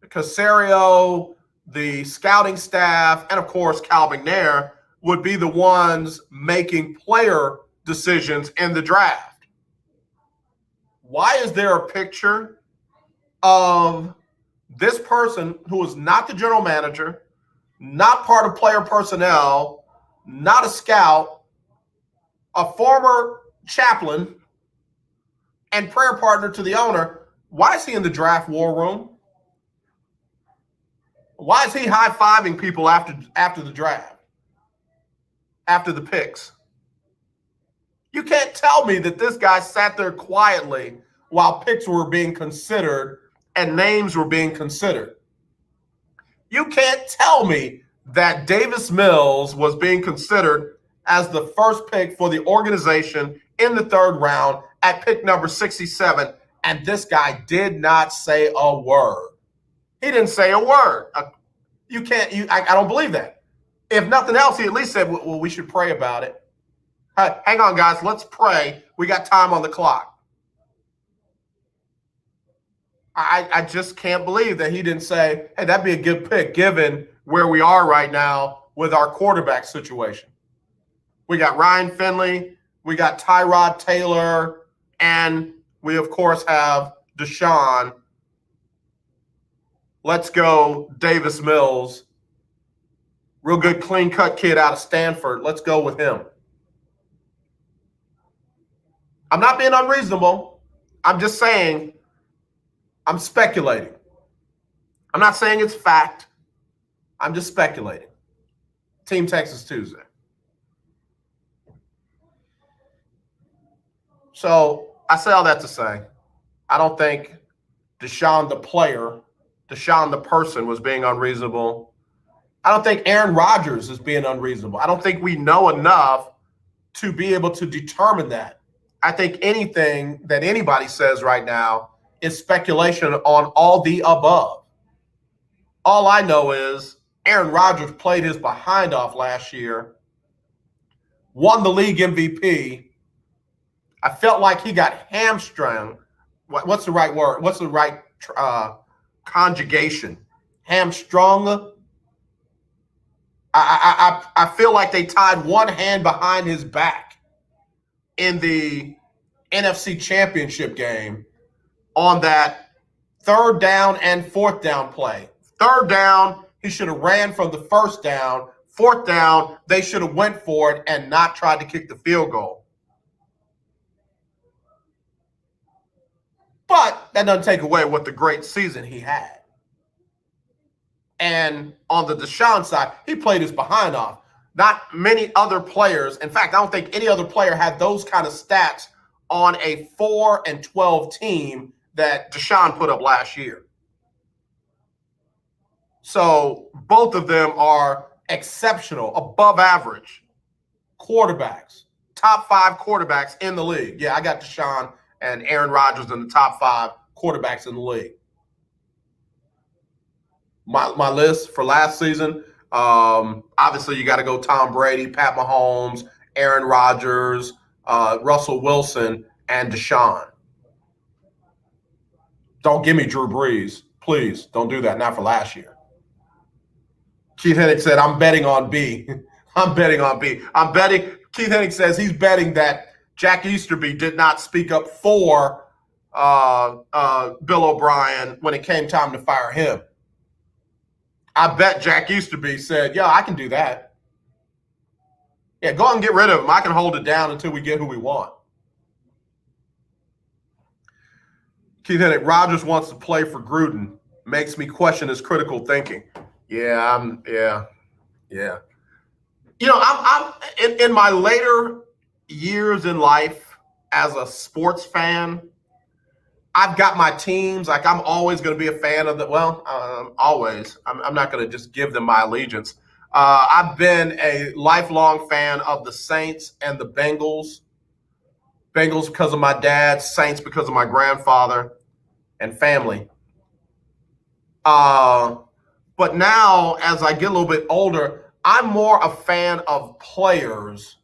Caserio, the scouting staff, and of course Cal McNair would be the ones making player decisions in the draft. Why is there a picture of this person who is not the general manager, not part of player personnel, not a scout, a former chaplain, and prayer partner to the owner? Why is he in the draft war room? Why is he high-fiving people after the draft? After the picks? You can't tell me that this guy sat there quietly while picks were being considered and names were being considered. You can't tell me that Davis Mills was being considered as the first pick for the organization in the third round at pick number 67, and this guy did not say a word. He didn't say a word. I don't believe that. If nothing else, he at least said, well, we should pray about it. Hang on, guys. Let's pray. We got time on the clock. I just can't believe that he didn't say, hey, that'd be a good pick given where we are right now with our quarterback situation. We got Ryan Finley. We got Tyrod Taylor. And we, of course, have Deshaun. Let's go Davis Mills. Real good clean-cut kid out of Stanford. Let's go with him. I'm not being unreasonable. I'm just saying I'm speculating. I'm not saying it's fact. I'm just speculating. Team Texas Tuesday. So I say all that to say, I don't think Deshaun the player, Deshaun the person was being unreasonable. I don't think Aaron Rodgers is being unreasonable. I don't think we know enough to be able to determine that. I think anything that anybody says right now is speculation on all the above. All I know is Aaron Rodgers played his behind off last year, won the league MVP. I felt like he got hamstrung. What's the right word? What's the right conjugation? Hamstrung. I feel like they tied one hand behind his back in the NFC Championship game on that third down and fourth down play. Third down, he should have ran from the first down. Fourth down, they should have went for it and not tried to kick the field goal. But that doesn't take away what the great season he had. And on the Deshaun side, he played his behind off. Not many other players. In fact, I don't think any other player had those kind of stats on a 4-12 team that Deshaun put up last year. So both of them are exceptional, above average quarterbacks, top 5 quarterbacks in the league. Yeah, I got Deshaun and Aaron Rodgers in the top 5 quarterbacks in the league. My list for last season, obviously you got to go Tom Brady, Pat Mahomes, Aaron Rodgers, Russell Wilson, and Deshaun. Don't give me Drew Brees. Please don't do that. Not for last year. Keith Hennig said, I'm betting on B. I'm betting on B. Keith Hennig says he's betting that Jack Easterby did not speak up for Bill O'Brien when it came time to fire him. I bet Jack Easterby said, yeah, I can do that. Yeah, go ahead and get rid of him. I can hold it down until we get who we want. Keith Hennig, Rodgers wants to play for Gruden. Makes me question his critical thinking. Yeah. You know, I'm in my later years in life as a sports fan, I've got my teams. Like, I'm always going to be a fan of always. I'm not going to just give them my allegiance. I've been a lifelong fan of the Saints and the Bengals. Bengals because of my dad, Saints because of my grandfather and family. But now, as I get a little bit older, I'm more a fan of players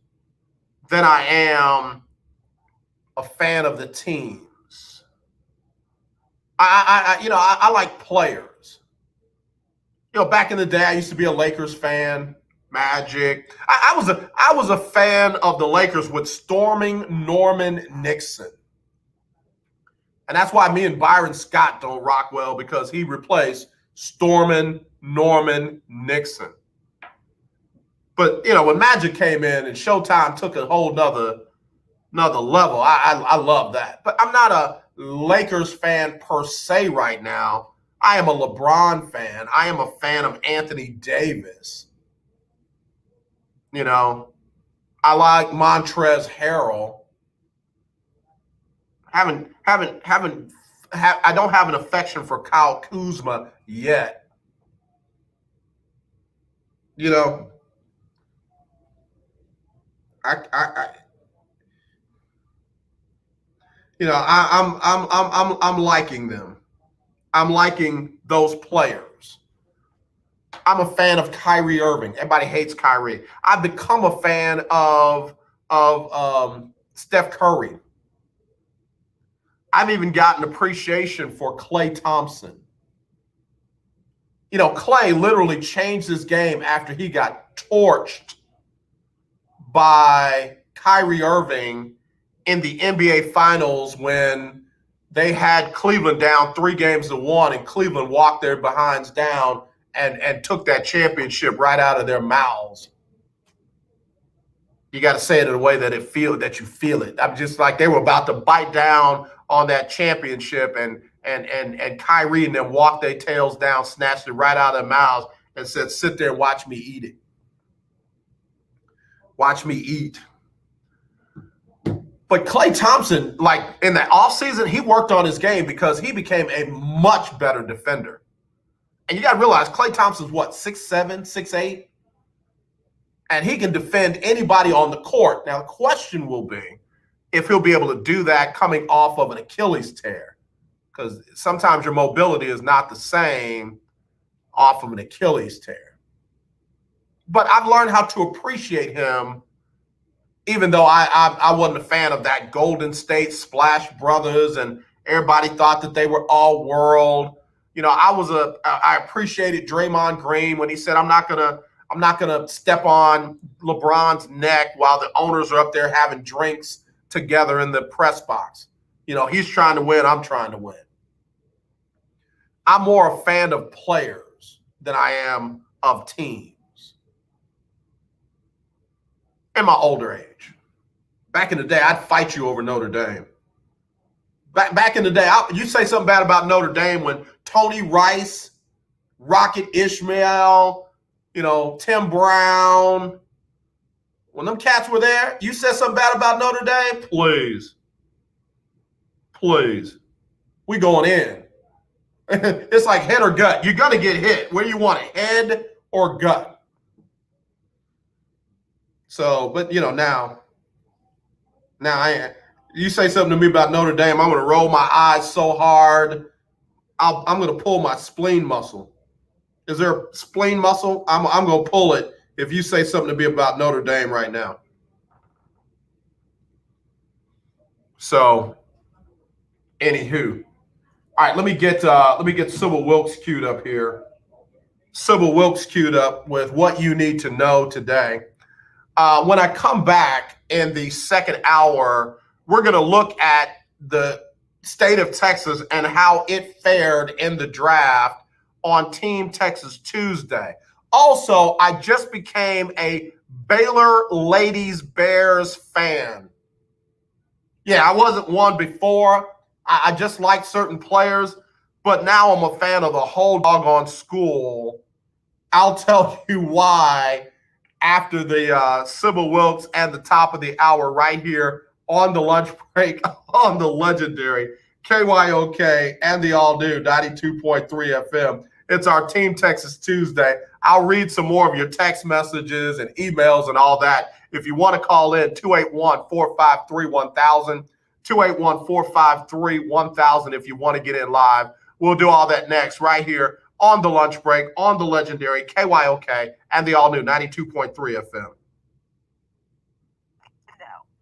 than I am a fan of the teams. I like players. You know, back in the day, I used to be a Lakers fan, Magic. I was a fan of the Lakers with storming Norman Nixon. And that's why me and Byron Scott don't rock well, because he replaced storming Norman Nixon. But, you know, when Magic came in and Showtime took a whole nother level, I love that. But I'm not a Lakers fan per se right now. I am a LeBron fan. I am a fan of Anthony Davis. You know, I like Montrezl Harrell. I don't have an affection for Kyle Kuzma yet. You know, I'm liking them. I'm liking those players. I'm a fan of Kyrie Irving. Everybody hates Kyrie. I've become a fan of Steph Curry. I've even gotten appreciation for Klay Thompson. You know, Klay literally changed his game after he got torched by Kyrie Irving in the NBA Finals when they had Cleveland down 3-1, and Cleveland walked their behinds down and took that championship right out of their mouths. You got to say it in a way that you feel it. I'm just like, they were about to bite down on that championship, and Kyrie and them walked their tails down, snatched it right out of their mouths, and said, sit there and watch me eat it. Watch me eat. But Klay Thompson, like in the offseason, he worked on his game because he became a much better defender. And you got to realize Klay Thompson's what, 6'7", 6'8"? And he can defend anybody on the court. Now, the question will be if he'll be able to do that coming off of an Achilles tear, because sometimes your mobility is not the same off of an Achilles tear. But I've learned how to appreciate him, even though I wasn't a fan of that Golden State Splash Brothers and everybody thought that they were all world. You know, I appreciated Draymond Green when he said, I'm not gonna step on LeBron's neck while the owners are up there having drinks together in the press box. You know, he's trying to win, I'm trying to win. I'm more a fan of players than I am of teams. In my older age. Back in the day, I'd fight you over Notre Dame. Back in the day, you say something bad about Notre Dame when Tony Rice, Rocket Ishmael, you know, Tim Brown, when them cats were there, you said something bad about Notre Dame? Please. We going in. It's like head or gut. You're going to get hit. Where you want it, head or gut. So, but, you know, now you say something to me about Notre Dame, I'm going to roll my eyes so hard, I'm going to pull my spleen muscle. Is there a spleen muscle? I'm going to pull it if you say something to me about Notre Dame right now. So, anywho. All right, let me get Sybil Wilkes queued up here. Sybil Wilkes queued up with what you need to know today. When I come back in the second hour, we're going to look at the state of Texas and how it fared in the draft on Team Texas Tuesday. Also, I just became a Baylor Ladies Bears fan. Yeah, I wasn't one before. I just like certain players, but now I'm a fan of the whole doggone school. I'll tell you why after the Sybil Wilkes and the top of the hour right here on the lunch break on the legendary KYOK and the all-new 92.3 FM. It's our Team Texas Tuesday. I'll read some more of your text messages and emails and all that. If you want to call in, 281-453-1000. 281-453-1000 if you want to get in live. We'll do all that next right here on the lunch break on the legendary KYOK and the all-new 92.3 FM.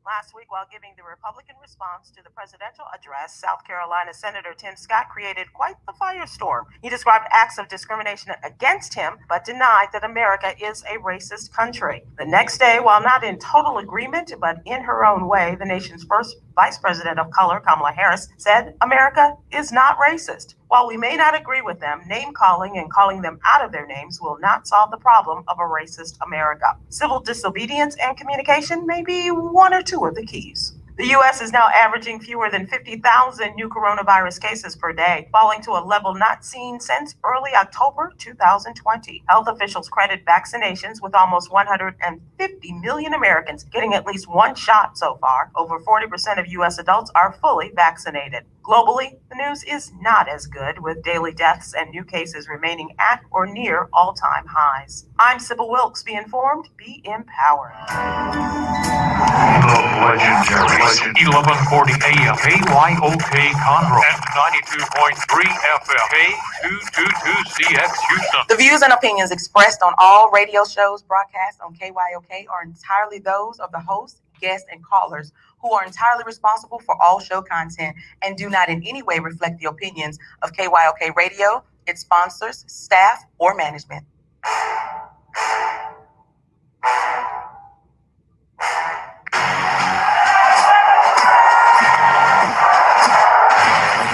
Last week, while giving the Republican response to the presidential address, South Carolina Senator Tim Scott created quite the firestorm. He described acts of discrimination against him, but denied that America is a racist country. The next day, while not in total agreement, but in her own way, the nation's first Vice President of color, Kamala Harris, said America is not racist. While we may not agree with them, name-calling and calling them out of their names will not solve the problem of a racist America. Civil disobedience and communication may be one or two of the keys. The U.S. is now averaging fewer than 50,000 new coronavirus cases per day, falling to a level not seen since early October 2020. Health officials credit vaccinations with almost 150 million Americans getting at least one shot so far. Over 40% of U.S. adults are fully vaccinated. Globally, the news is not as good, with daily deaths and new cases remaining at or near all-time highs. I'm Sybil Wilkes. Be informed, be empowered. The legendary 1140 AM KYOK Conroe and 92.3 FM K222CX Houston. The views and opinions expressed on all radio shows broadcast on KYOK are entirely those of the host, guests, and callers, who are entirely responsible for all show content and do not in any way reflect the opinions of KYOK Radio, its sponsors, staff, or management.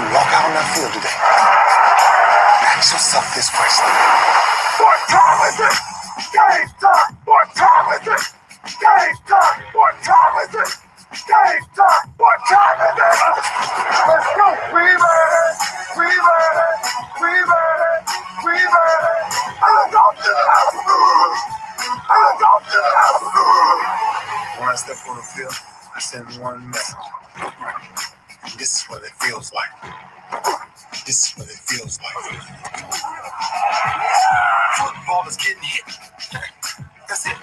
Walk out on that field today. Ask yourself this question. What time is it? Game time! What time is it? Game time! What time is it? Game time! What time is it? Let's go! We ready! We ready! We ready! We ready! I'm going to the house! I'm going to the house! When I step on the field, I send one message. This is what it feels like. This is what it feels like. Football is getting hit. That's it.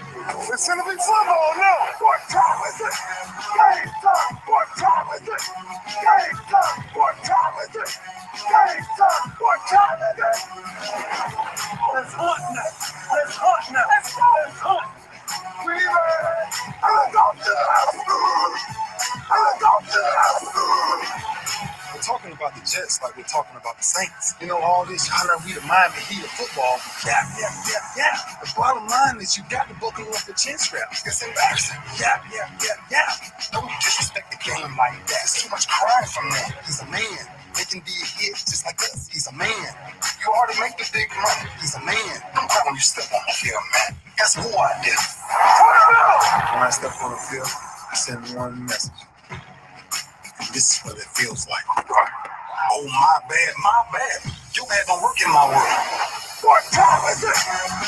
It's gonna be football now. What time is it? Game time. What time is it? Game time. What time is it? Game time. What time is it? Jets like we're talking about the Saints. You know, all this hollering we the Miami Heat of football. Yeah. The bottom line is you got to buckle up the chin straps. It's embarrassing. Yeah. Don't disrespect the game like that. It's too much crying from him. He's a man. They can be a hit just like us. He's a man. You already make the big money. He's a man. Don't cry when you step on the field, man. That's who I did. When I step on the field, I send one message. And this is what it feels like. Oh, my bad. You had no work in my world. What time is it?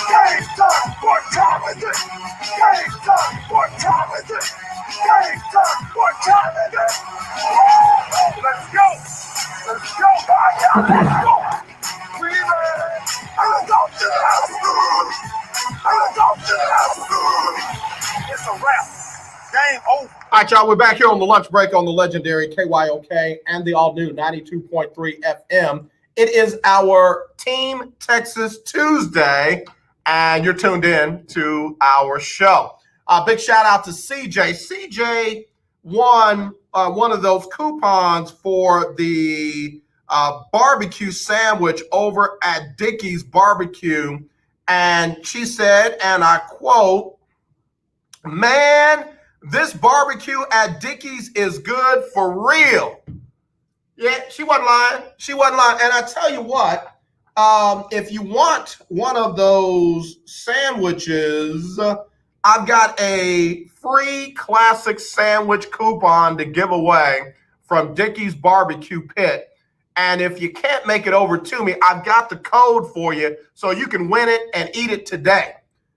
Game time. What time is it? Game time. What time is it? Game time. What time is it? Let's go. Let's go, let's go. We ready. Let's go to the house. Let's go to the house. It's a wrap. Game over. All right, y'all, we're back here on the lunch break on the legendary KYOK and the all-new 92.3 FM. It is our Team Texas Tuesday, and you're tuned in to our show. Big shout out to CJ. CJ won one of those coupons for the barbecue sandwich over at Dickey's Barbecue, and she said, and I quote, "Man, this barbecue at Dickey's is good for real." Yeah, she wasn't lying. And I tell you what, if you want one of those sandwiches, I've got a free classic sandwich coupon to give away from Dickey's Barbecue Pit. And if you can't make it over to me, I've got the code for you so you can win it and eat it today.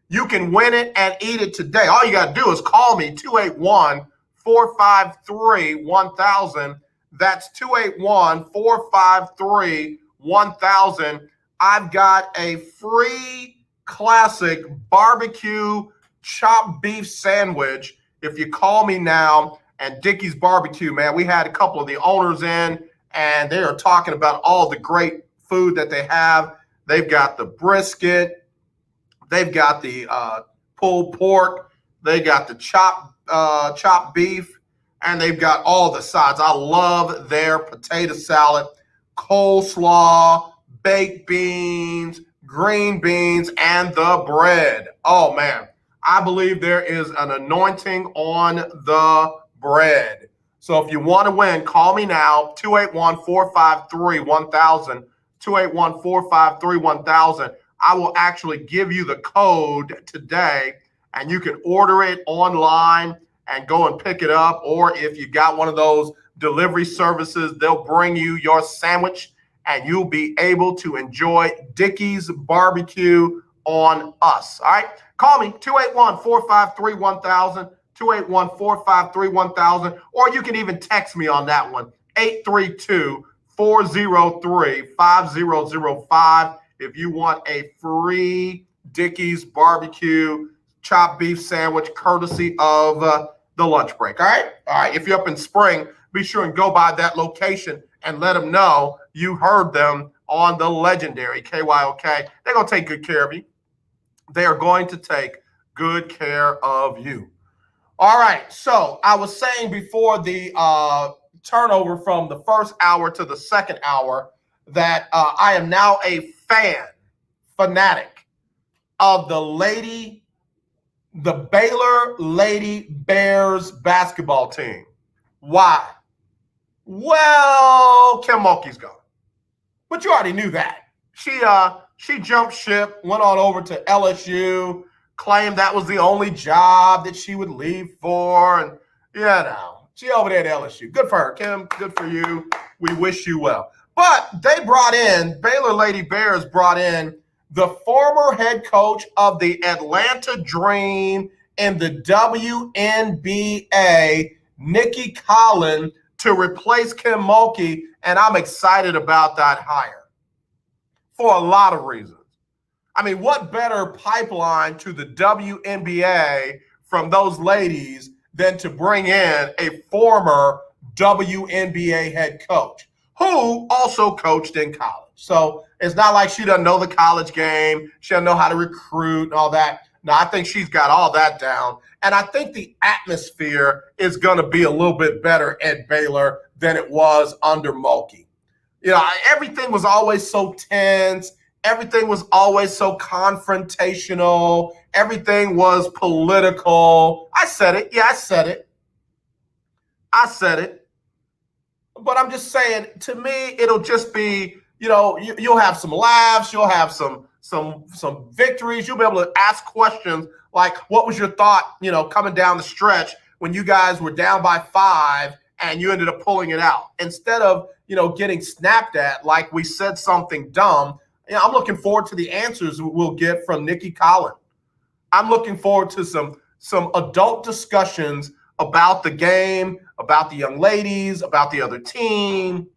You can win it and eat it today. All you got to do is call me, 281-453-1000. That's 281-453-1000. I've got a free classic barbecue chopped beef sandwich if you call me now. And Dickey's Barbecue, man, we had a couple of the owners in, and they are talking about all the great food that they have. They've got the brisket. They've got the pulled pork. They got the chopped beef, and they've got all the sides. I love their potato salad, coleslaw, baked beans, green beans, and the bread. Oh, man. I believe there is an anointing on the bread. So if you want to win, call me now, 281-453-1000, 281-453-1000. I will actually give you the code today, and you can order it online and go and pick it up. Or if you got one of those delivery services, they'll bring you your sandwich, and you'll be able to enjoy Dickey's Barbecue on us. All right? Call me, 281-453-1000, 281-453-1000, or you can even text me on that one, 832-403-5005, if you want a free Dickey's Barbecue chopped beef sandwich courtesy of the lunch break. All right? All right. If you're up in Spring, be sure and go by that location and let them know you heard them on the legendary KYOK. They're going to take good care of you. They are going to take good care of you. All right. So I was saying before the turnover from the first hour to the second hour that I am now a fanatic of the Baylor Lady Bears basketball team. Why? Well, Kim Mulkey's gone. But you already knew that. She jumped ship, went on over to LSU, claimed that was the only job that she would leave for. And, she over there at LSU. Good for her, Kim. Good for you. We wish you well. But Baylor Lady Bears brought in the former head coach of the Atlanta Dream in the WNBA, Nikki Collin, to replace Kim Mulkey, and I'm excited about that hire for a lot of reasons. I mean, what better pipeline to the WNBA from those ladies than to bring in a former WNBA head coach who also coached in college? So it's not like she doesn't know the college game. She doesn't know how to recruit and all that. No, I think she's got all that down. And I think the atmosphere is going to be a little bit better at Baylor than it was under Mulkey. Everything was always so tense. Everything was always so confrontational. Everything was political. I said it. Yeah, I said it. But I'm just saying, to me, it'll just be, you'll have some laughs, you'll have some victories, you'll be able to ask questions like, what was your thought, coming down the stretch when you guys were down by 5 and you ended up pulling it out? Instead of, getting snapped at like we said something dumb, I'm looking forward to the answers we'll get from Nikki Collin. I'm looking forward to some adult discussions about the game, about the young ladies, about the other team.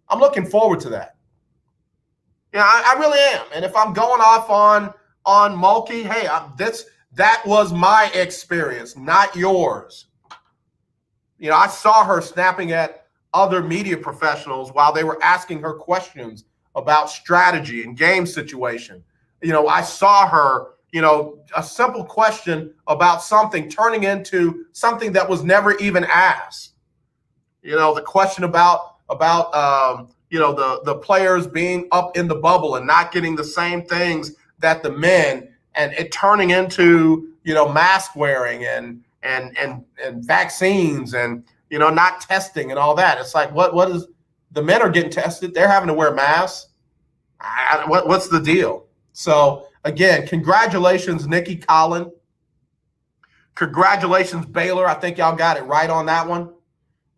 I'm looking forward to that. I really am. And if I'm going off on Mulkey, hey, that was my experience, not yours. I saw her snapping at other media professionals while they were asking her questions about strategy and game situation. I saw her, a simple question about something turning into something that was never even asked. The question about the players being up in the bubble and not getting the same things that the men, and it turning into, mask wearing and vaccines and, not testing and all that. It's like, what is, the men are getting tested. They're having to wear masks. What's the deal? So again, congratulations, Nikki Collin. Congratulations, Baylor. I think y'all got it right on that one.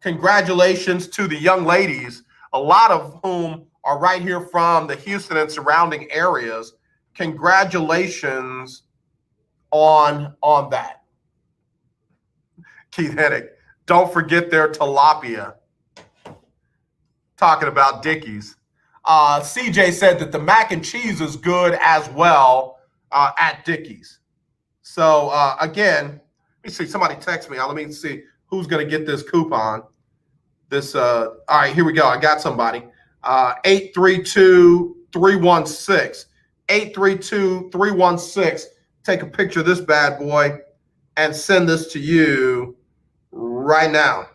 Congratulations to the young ladies, a lot of whom are right here from the Houston and surrounding areas. Congratulations on that. Keith Hennick, don't forget their tilapia. Talking about Dickies. CJ said that the mac and cheese is good as well at Dickies. So again, let me see. Somebody text me. Let me see who's going to get this coupon. All right, here we go. I got somebody. 832-316. 832-316. Take a picture of this bad boy and send this to you right now.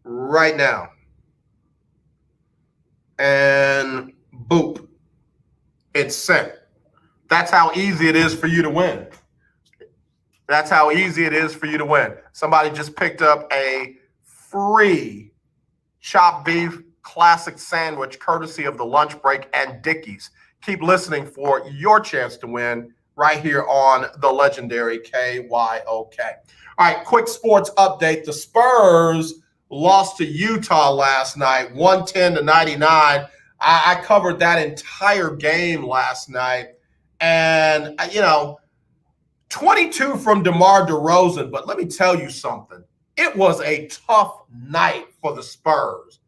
Right now. And boop. It's sent. That's how easy it is for you to win. That's how easy it is for you to win. Somebody just picked up a free chopped beef classic sandwich courtesy of the lunch break and Dickies. Keep listening for your chance to win right here on the legendary KYOK. All right, quick sports update. The Spurs lost to Utah last night, 110-99. I covered that entire game last night. And, 22 from DeMar DeRozan. But let me tell you something. It was a tough night for the Spurs.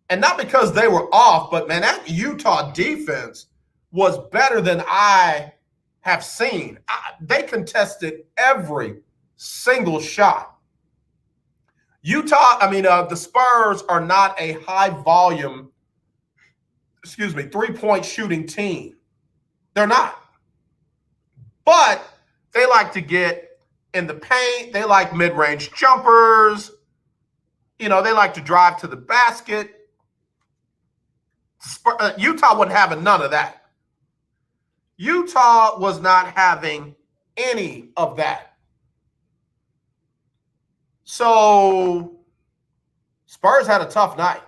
And not because they were off, but, man, that Utah defense was better than I have seen. They contested every single shot. The Spurs are not a high-volume, three-point shooting team. They're not. But they like to get in the paint. They like mid-range jumpers. They like to drive to the basket. Utah wasn't having none of that. Utah was not having any of that. So Spurs had a tough night.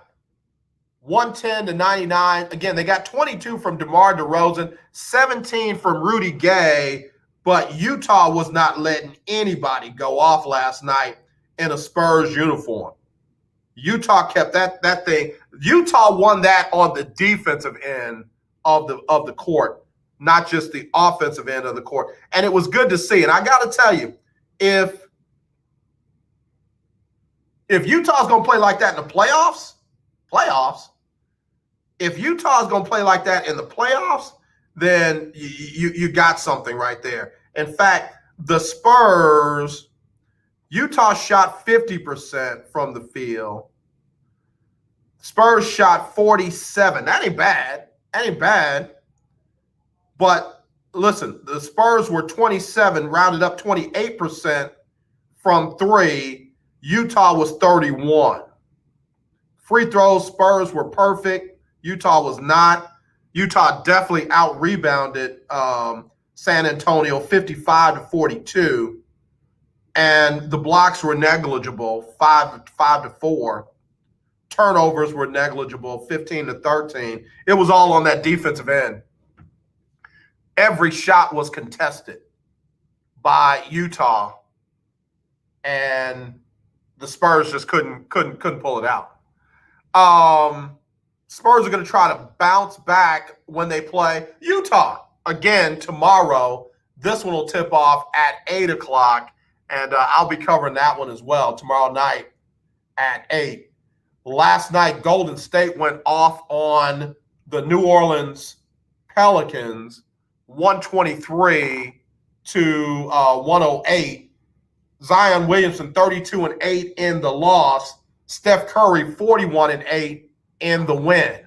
110-99. Again, they got 22 from DeMar DeRozan, 17 from Rudy Gay, but Utah was not letting anybody go off last night in a Spurs uniform. Utah kept that thing. Utah won that on the defensive end of the court, not just the offensive end of the court. And it was good to see. And I got to tell you, if Utah's going to play like that in the playoffs, if Utah's going to play like that in the playoffs, then you got something right there. In fact, the Spurs, Utah shot 50% from the field. Spurs shot 47. That ain't bad. But listen, the Spurs were 27, rounded up 28% from three. Utah was 31 Free throws, Spurs were perfect. Utah was not. Utah definitely out-rebounded San Antonio 55-42. And the blocks were negligible, 5-4. Turnovers were negligible, 15-13. It was all on that defensive end. Every shot was contested by Utah, and the Spurs just couldn't pull it out. Spurs are going to try to bounce back when they play Utah again tomorrow. This one will tip off at 8 o'clock, and I'll be covering that one as well tomorrow night at 8. Last night, Golden State went off on the New Orleans Pelicans, 123-108. Zion Williamson, 32-8 in the loss. Steph Curry, 41-8 in the win.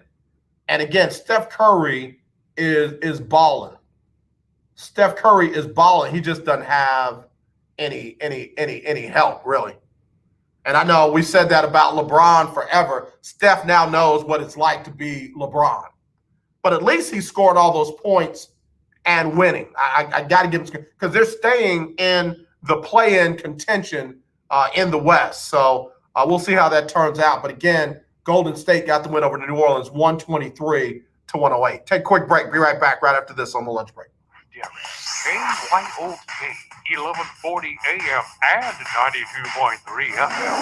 And again, Steph Curry is balling. Steph Curry is balling. He just doesn't have any help, really. And I know we said that about LeBron forever. Steph now knows what it's like to be LeBron. But at least he scored all those points and winning. I got to give him, because they're staying in the play-in contention in the West. So we'll see how that turns out. But again, Golden State got the win over New Orleans, 123-108. Take a quick break. Be right back right after this on the lunch break. KYOK 1140 AM and 92.3 FM.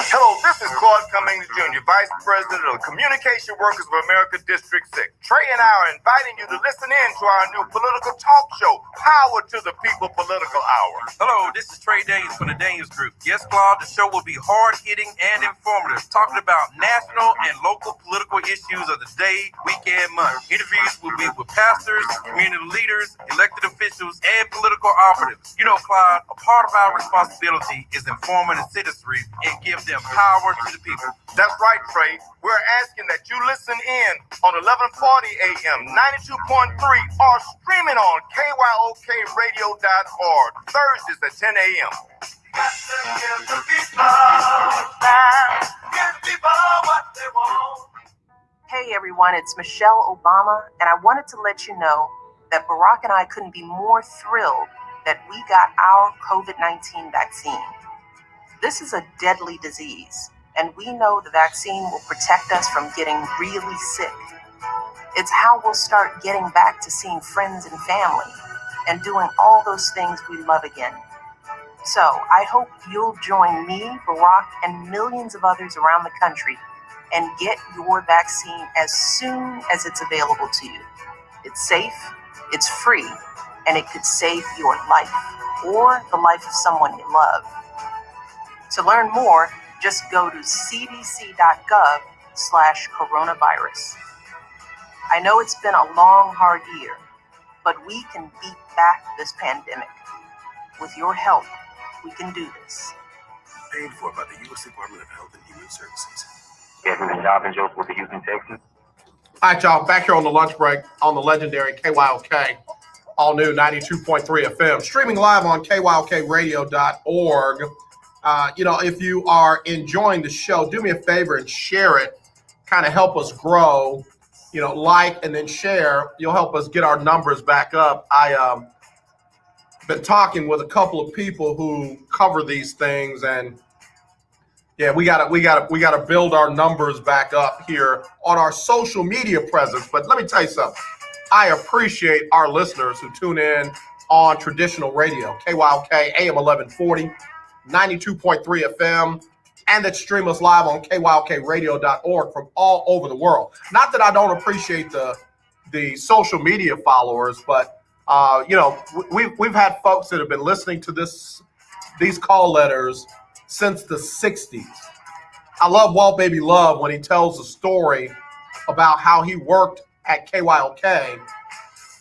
Hello, this is Claude Cummings Jr., Vice President of the Communication Workers of America District 6. Trey and I are inviting you to listen in to our new political talk show, Power to the People Political Hour. Hello, this is Trey Daniels from the Daniels Group. Yes, Claude, the show will be hard-hitting and informative, talking about national and local political issues of the day, week, and month. Interviews will be with pastors, community leaders, elected officials, and political operatives. You know, Claude, a part of our responsibility is informing the citizenry and give them power to the people. That's right, Trey. We're asking that you listen in on 1140 AM, 92.3, or streaming on KYOKradio.org, Thursdays at 10 a.m. Give the people what they want. Hey everyone, it's Michelle Obama, and I wanted to let you know that Barack and I couldn't be more thrilled that we got our COVID-19 vaccine. This is a deadly disease, and we know the vaccine will protect us from getting really sick. It's how we'll start getting back to seeing friends and family and doing all those things we love again. So I hope you'll join me, Barack, and millions of others around the country and get your vaccine as soon as it's available to you. It's safe, it's free, and it could save your life or the life of someone you love. To learn more, just go to cdc.gov/coronavirus. I know it's been a long, hard year, but we can beat back this pandemic. With your help, we can do this. Paid for by the U.S. Department of Health and Human Services. Getting the job and joke with the youth in Texas. All right, y'all, back here on the lunch break on the legendary KYOK, all new 92.3 FM, streaming live on KYOKradio.org. If you are enjoying the show, do me a favor and share it. Kind of help us grow. Like and then share. You'll help us get our numbers back up. I been talking with a couple of people who cover these things, and yeah, we gotta build our numbers back up here on our social media presence. But let me tell you something. I appreciate our listeners who tune in on traditional radio, KYOK AM 1140. 92.3 FM, and that stream us live on KYOKradio.org from all over the world. Not that I don't appreciate the social media followers, but we've had folks that have been listening to these call letters since the 60s. I love Walt Baby Love when he tells a story about how he worked at KYOK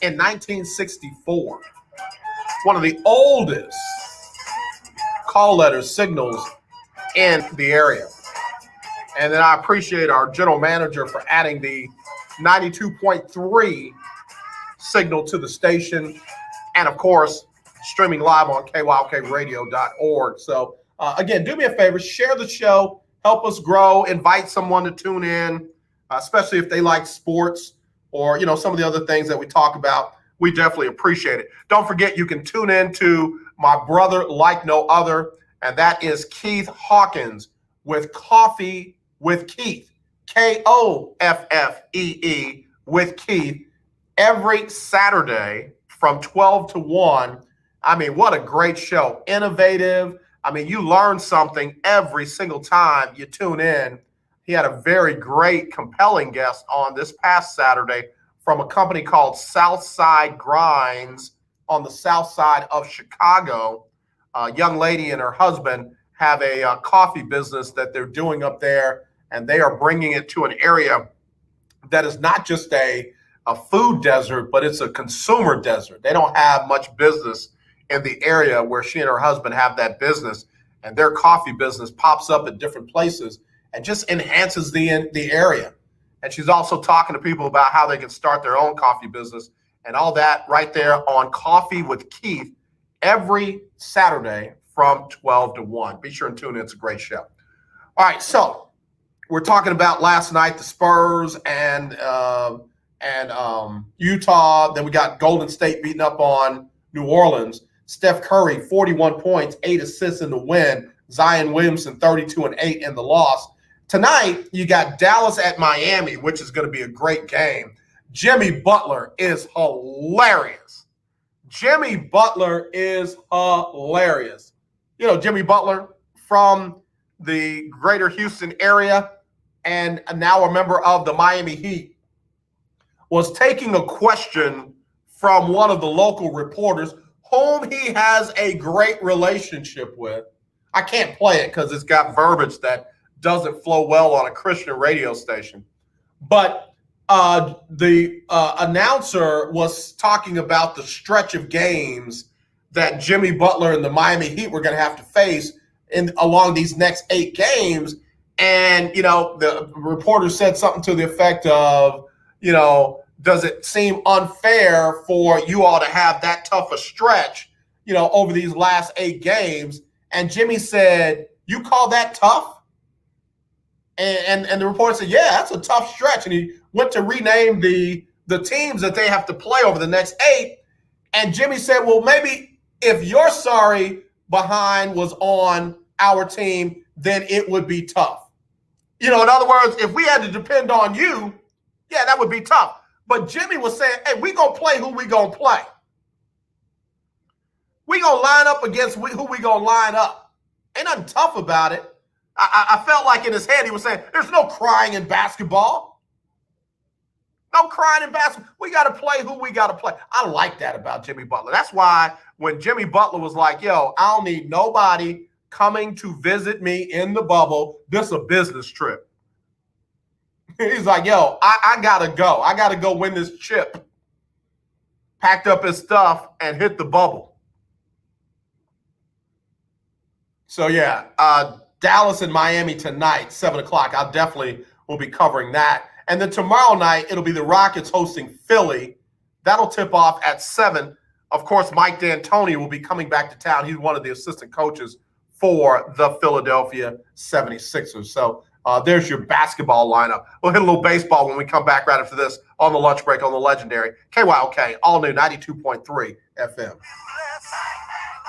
in 1964. One of the oldest call letter signals in the area. And then I appreciate our general manager for adding the 92.3 signal to the station, and of course streaming live on KYOKradio.org. So Again, do me a favor, share the show, help us grow, invite someone to tune in, especially if they like sports or, some of the other things that we talk about. We definitely appreciate it. Don't forget, you can tune in to my brother like no other, and that is Keith Hawkins with Coffee with Keith, Koffee with Keith, every Saturday from 12 to 1. I mean, what a great show. Innovative. I mean, you learn something every single time you tune in. He had a very great, compelling guest on this past Saturday from a company called Southside Grinds on the south side of Chicago. A young lady and her husband have a coffee business that they're doing up there, and they are bringing it to an area that is not just a food desert, but it's a consumer desert. They don't have much business in the area where she and her husband have that business, and their coffee business pops up at different places and just enhances the area. And she's also talking to people about how they can start their own coffee business and all that right there on Coffee with Keith every Saturday from 12 to 1. Be sure and tune in. It's a great show. All right, so we're talking about last night, the Spurs and Utah. Then we got Golden State beating up on New Orleans. Steph Curry, 41 points, 8 assists in the win. Zion Williamson, 32 and 8 in the loss. Tonight, you got Dallas at Miami, which is going to be a great game. Jimmy Butler is hilarious. Jimmy Butler is hilarious. Jimmy Butler from the greater Houston area and now a member of the Miami Heat was taking a question from one of the local reporters whom he has a great relationship with. I can't play it because it's got verbiage that doesn't flow well on a Christian radio station. But the announcer was talking about the stretch of games that Jimmy Butler and the Miami Heat were going to have to face along these next 8 games. And, the reporter said something to the effect of, does it seem unfair for you all to have that tough a stretch, over these last 8 games? And Jimmy said, you call that tough? And the reporter said, yeah, that's a tough stretch. And he went to rename the teams that they have to play over the next 8. And Jimmy said, well, maybe if your sorry behind was on our team, then it would be tough. In other words, if we had to depend on you, yeah, that would be tough. But Jimmy was saying, hey, we going to play who we going to play. We going to line up against who we going to line up. Ain't nothing tough about it. I felt like in his head he was saying, there's no crying in basketball. No crying in basketball. We got to play who we got to play. I like that about Jimmy Butler. That's why when Jimmy Butler was like, yo, I don't need nobody coming to visit me in the bubble. This is a business trip. He's like, yo, I got to go. I got to go win this chip. Packed up his stuff and hit the bubble. So, yeah, Dallas and Miami tonight, 7 o'clock. I definitely will be covering that. And then tomorrow night, it'll be the Rockets hosting Philly. That'll tip off at 7. Of course, Mike D'Antoni will be coming back to town. He's one of the assistant coaches for the Philadelphia 76ers. So there's your basketball lineup. We'll hit a little baseball when we come back right after this on the lunch break on the Legendary KYOK, all new 92.3 FM.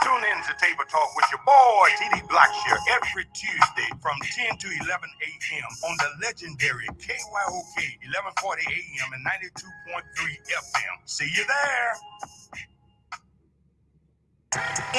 Tune in to Table Talk with your boy, TD Blackshear, every Tuesday from 10 to 11 a.m. on the Legendary KYOK, 1140 a.m. and 92.3 FM. See you there.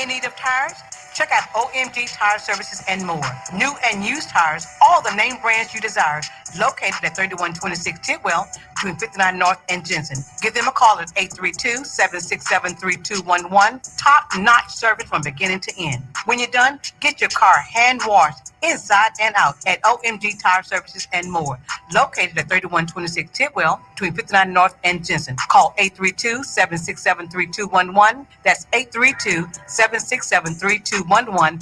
In need of tires? Check out OMG Tire Services and more. New and used tires, all the name brands you desire, located at 3126 Tidwell between 59 North and Jensen. Give them a call at 832-767-3211. Top-notch service from beginning to end. When you're done, get your car hand-washed inside and out at OMG Tire Services and more. Located at 3126 Tidwell between 59 North and Jensen. Call 832-767-3211. That's 832-767-3211.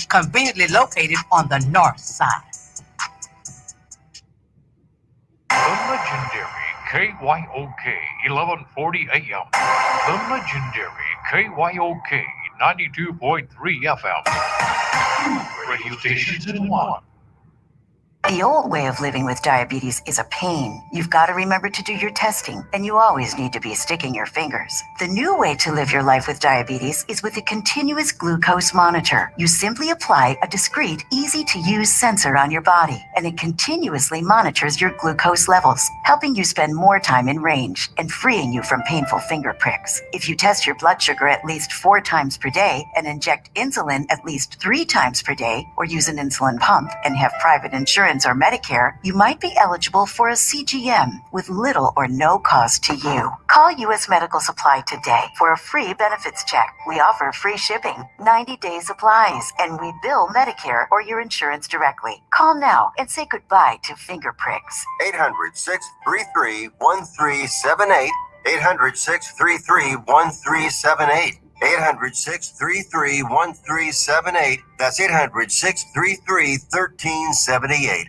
Conveniently located on the north side. The Legendary KYOK 1140 AM. The Legendary KYOK 92.3 FM. Radio stations in one. The old way of living with diabetes is a pain. You've got to remember to do your testing, and you always need to be sticking your fingers. The new way to live your life with diabetes is with a continuous glucose monitor. You simply apply a discreet, easy-to-use sensor on your body, and it continuously monitors your glucose levels, helping you spend more time in range and freeing you from painful finger pricks. If you test your blood sugar at least 4 times per day and inject insulin at least 3 times per day, or use an insulin pump and have private insurance or Medicare, you might be eligible for a CGM with little or no cost to you. Call U.S. Medical Supply today for a free benefits check. We offer free shipping, 90-day supplies, and we bill Medicare or your insurance directly. Call now and say goodbye to finger pricks. 800-633-1378. 800-633-1378. 800-633-1378. That's 800-633-1378.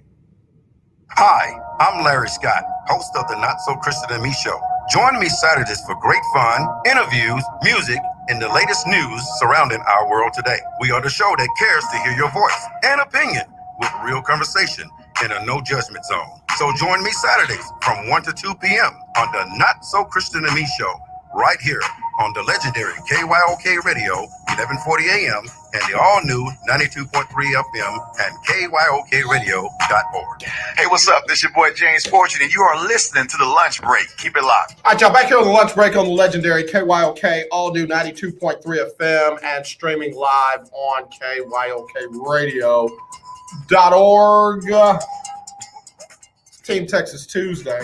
Hi, I'm Larry Scott, host of the Not So Christian and Me Show. Join me Saturdays for great fun, interviews, music, and the latest news surrounding our world today. We are the show that cares to hear your voice and opinion with real conversation in a no judgment zone. So join me Saturdays from 1 to 2 p.m. on the Not So Christian and Me Show, right here on the legendary KYOK Radio, 1140 AM, and the all-new 92.3 FM and KYOKradio.org. Hey, what's up? This your boy James Fortune, and you are listening to The Lunch Break. Keep it locked. All right, y'all, back here on the lunch break on the legendary KYOK, all new 92.3 FM and streaming live on KYOKradio.org. Team Texas Tuesday.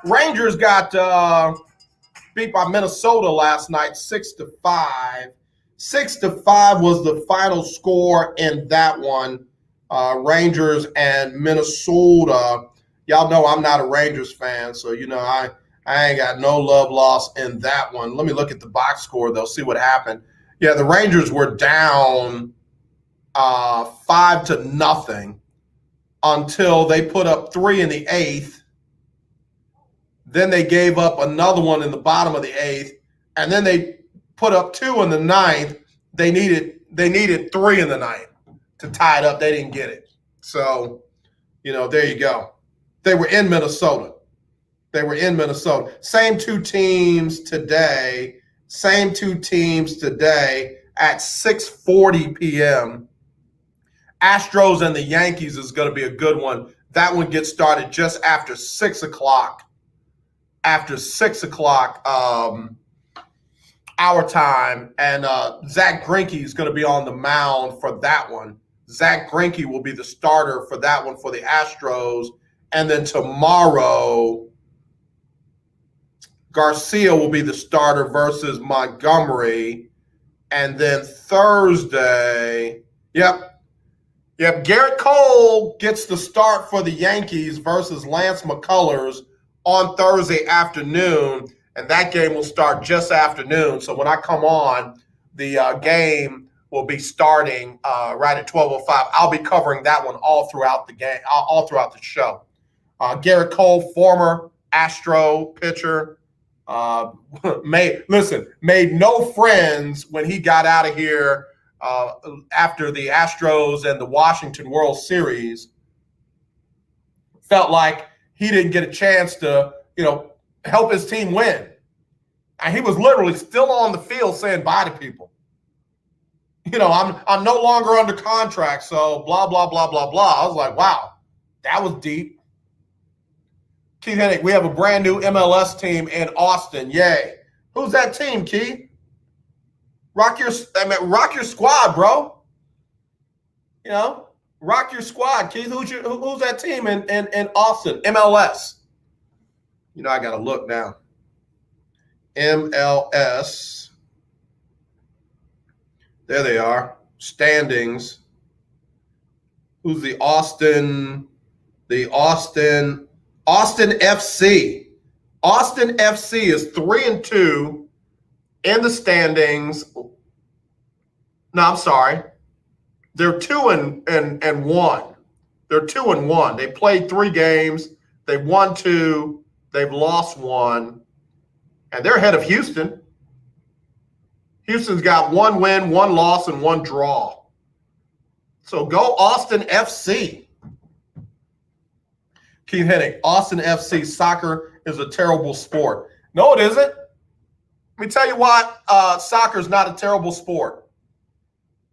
Rangers got beat by Minnesota last night, 6-5. 6-5 was the final score in that one. Rangers and Minnesota. Y'all know I'm not a Rangers fan, so I ain't got no love lost in that one. Let me look at the box score though, see what happened. Yeah, the Rangers were down 5-0 until they put up 3 in the 8th. Then they gave up another one in the bottom of the 8th, and then they put up 2 in the 9th. They needed 3 in the 9th to tie it up. They didn't get it. So, there you go. They were in Minnesota. Same two teams today at 6:40 p.m. Astros and the Yankees is going to be a good one. That one gets started just after 6 o'clock. After 6 o'clock our time, and Zach Greinke is going to be on the mound for that one. Zach Greinke will be the starter for that one for the Astros, and then tomorrow Garcia will be the starter versus Montgomery, and then Thursday, Garrett Cole gets the start for the Yankees versus Lance McCullers on Thursday afternoon, and that game will start just afternoon. So when I come on, the game will be starting right at 12:05. I'll be covering that one all throughout the game, all throughout the show. Garrett Cole, former Astro pitcher, made no friends when he got out of here after the Astros and the Washington World Series. Felt like he didn't get a chance to, help his team win. And he was literally still on the field saying bye to people. I'm no longer under contract, so blah, blah, blah, blah, blah. I was like, wow, that was deep. Keith Hennig, we have a brand new MLS team in Austin. Yay. Who's that team, Keith? Rock your squad, bro. Rock your squad, Keith. Who's that team in Austin? MLS. I got to look now. MLS. There they are. Standings. Who's the Austin FC. Austin FC is 3-2 in the standings. No, I'm sorry. They're 2-1. They're 2-1. They played 3 games. They won 2. They've lost 1. And they're ahead of Houston. Houston's got 1 win, 1 loss, and 1 draw. So go Austin FC. Keith Hennig, Austin FC, soccer is a terrible sport. No, it isn't. Let me tell you why soccer is not a terrible sport.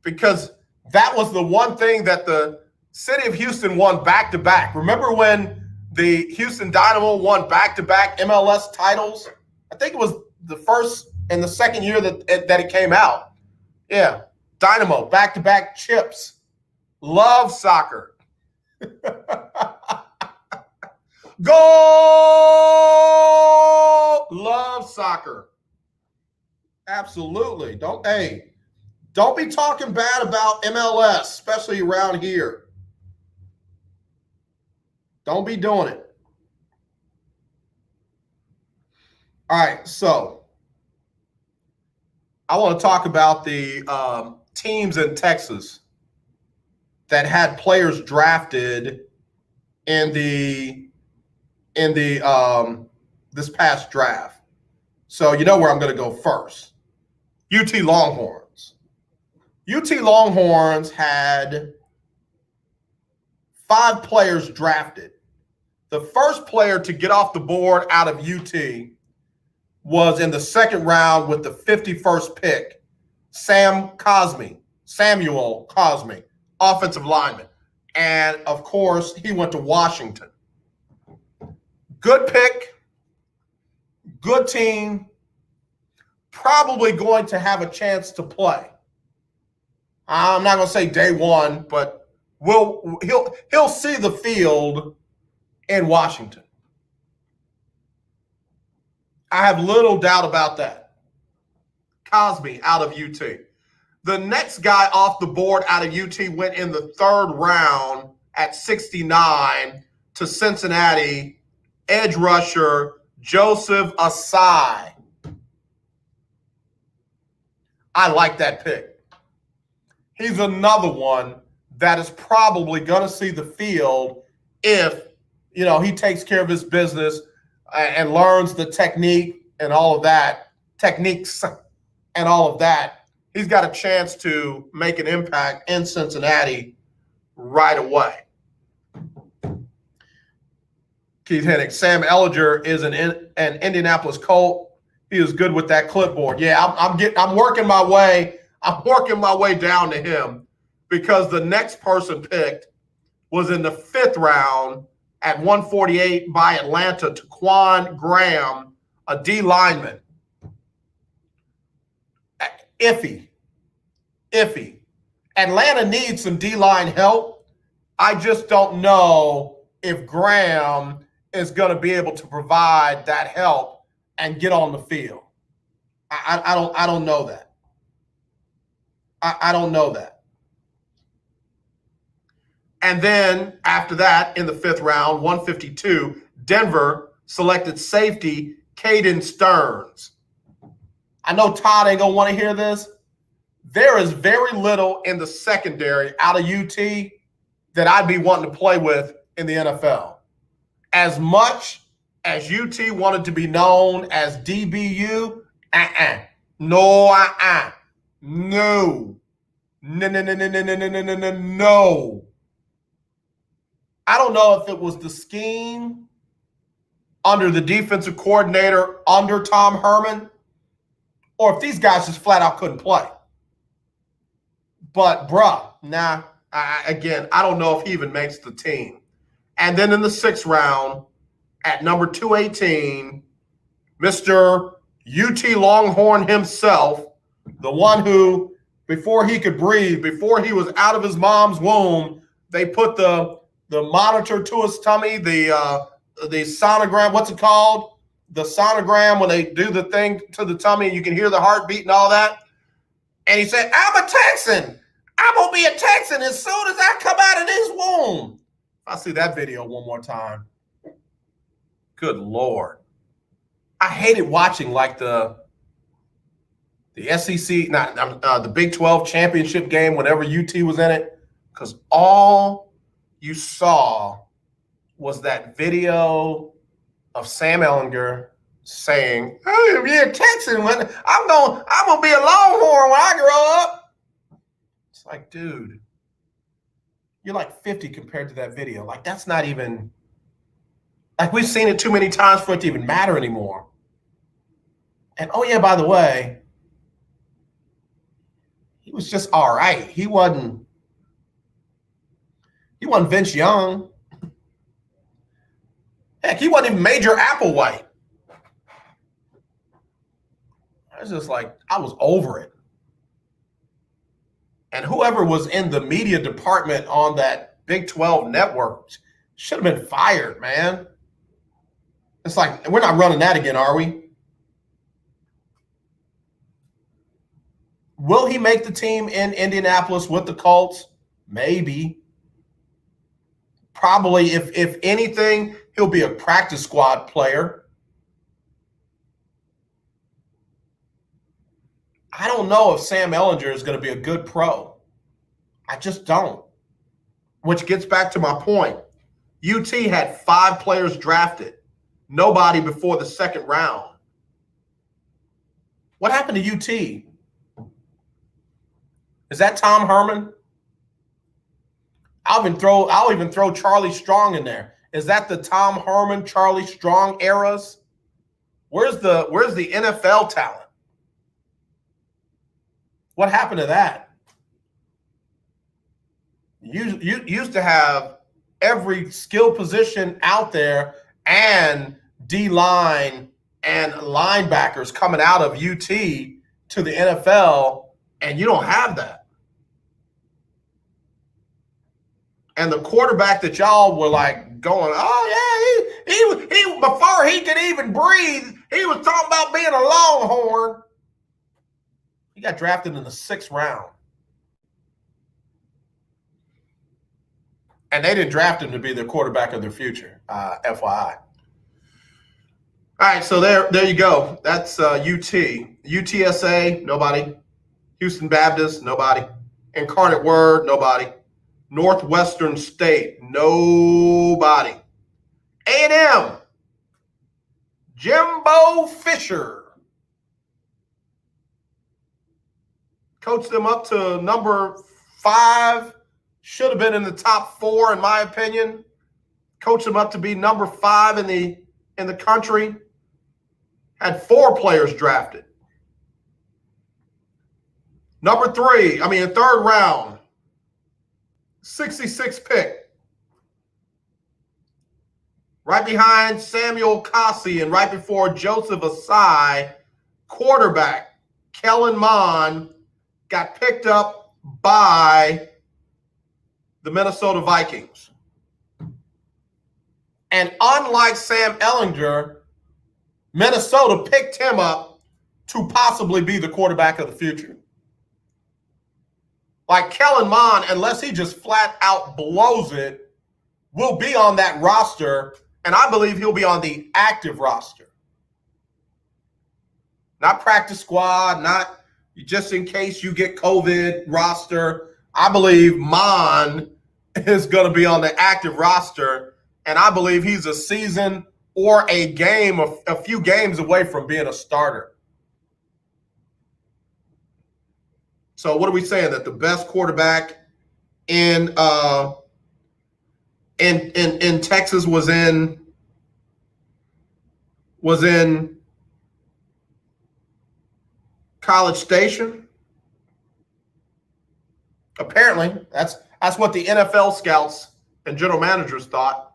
Because that was the one thing that the city of Houston won back-to-back. Remember when the Houston Dynamo won back-to-back MLS titles? I think it was the first and the second year that it came out. Yeah, Dynamo, back-to-back chips. Love soccer. Go! Love soccer. Absolutely. Don't be talking bad about MLS, especially around here. Don't be doing it. All right, so I want to talk about the teams in Texas that had players drafted in the this past draft. So you know where I'm going to go first. UT Longhorns. UT Longhorns had 5 players drafted. The first player to get off the board out of UT was in the second round with the 51st pick, Samuel Cosme, offensive lineman. And, of course, he went to Washington. Good pick, good team, probably going to have a chance to play. I'm not going to say day one, but he'll see the field in Washington. I have little doubt about that. Cosby out of UT. The next guy off the board out of UT went in the 3rd round at 69 to Cincinnati, edge rusher Joseph Asai. I like that pick. He's another one that is probably going to see the field if, he takes care of his business and learns the techniques and all of that. He's got a chance to make an impact in Cincinnati right away. Keith Hennig, Sam Ellinger is an Indianapolis Colt. He is good with that clipboard. Yeah, I'm working my way. I'm working my way down to him because the next person picked was in the 5th round at 148 by Atlanta, Taquan Graham, a D lineman. Iffy. Atlanta needs some D-line help. I just don't know if Graham is going to be able to provide that help and get on the field. I don't know that. I don't know that. And then after that, in the 5th round, 152, Denver selected safety Caden Stearns. I know Todd ain't going to want to hear this. There is very little in the secondary out of UT that I'd be wanting to play with in the NFL. As much as UT wanted to be known as DBU, no. I don't know if it was the scheme under the defensive coordinator under Tom Herman, or if these guys just flat out couldn't play. But, I don't know if he even makes the team. And then in the 6th round, at number 218, Mr. UT Longhorn himself, the one who, before he could breathe, before he was out of his mom's womb, they put the monitor to his tummy, the sonogram, what's it called? The sonogram, when they do the thing to the tummy and you can hear the heartbeat and all that. And he said, I'm a Texan. I'm going to be a Texan as soon as I come out of this womb. I'll see that video one more time. Good Lord. I hated watching like the SEC, the Big 12 championship game whenever UT was in it, because all you saw was that video of Sam Ellinger saying, "Hey, if you're a Texan, I'm gonna be a Longhorn when I grow up." It's like, dude, you're like 50 compared to that video. Like, that's not even, like, we've seen it too many times for it to even matter anymore. And oh yeah, by the way, he was just all right. He wasn't Vince Young. Heck, he wasn't even Major Applewhite. I was just like, I was over it. And whoever was in the media department on that Big 12 network should have been fired, man. It's like, we're not running that again, are we? Will he make the team in Indianapolis with the Colts? Maybe. Probably, if anything, he'll be a practice squad player. I don't know if Sam Ehlinger is going to be a good pro. I just don't. Which gets back to my point. UT had 5 players drafted. Nobody before the second round. What happened to UT? Is that Tom Herman? I'll even throw Charlie Strong in there. Is that the Tom Herman, Charlie Strong eras? Where's the NFL talent? What happened to that? You used to have every skill position out there and D-line and linebackers coming out of UT to the NFL, and you don't have that. And the quarterback that y'all were like going, oh yeah, he before he could even breathe, he was talking about being a Longhorn. He got drafted in the 6th round. And they didn't draft him to be their quarterback of their future, FYI. All right, so there you go. That's UT. UTSA, nobody. Houston Baptist, nobody. Incarnate Word, nobody. Northwestern State, nobody. A&M, Jimbo Fisher. Coached them up to number 5. Should have been in the top 4, in my opinion. Coached them up to be number 5 in the country. Had 4 players drafted. Third round. 66 pick. Right behind Samuel Cassie and right before Joseph Asai, quarterback Kellen Mond got picked up by the Minnesota Vikings. And unlike Sam Ehlinger, Minnesota picked him up to possibly be the quarterback of the future. Like Kellen Mond, unless he just flat out blows it, will be on that roster, and I believe he'll be on the active roster. Not practice squad, not just in case you get COVID roster. I believe Mond is going to be on the active roster, and I believe he's a season or a few games away from being a starter. So what are we saying? That the best quarterback in Texas was in College Station? Apparently, that's what the NFL scouts and general managers thought.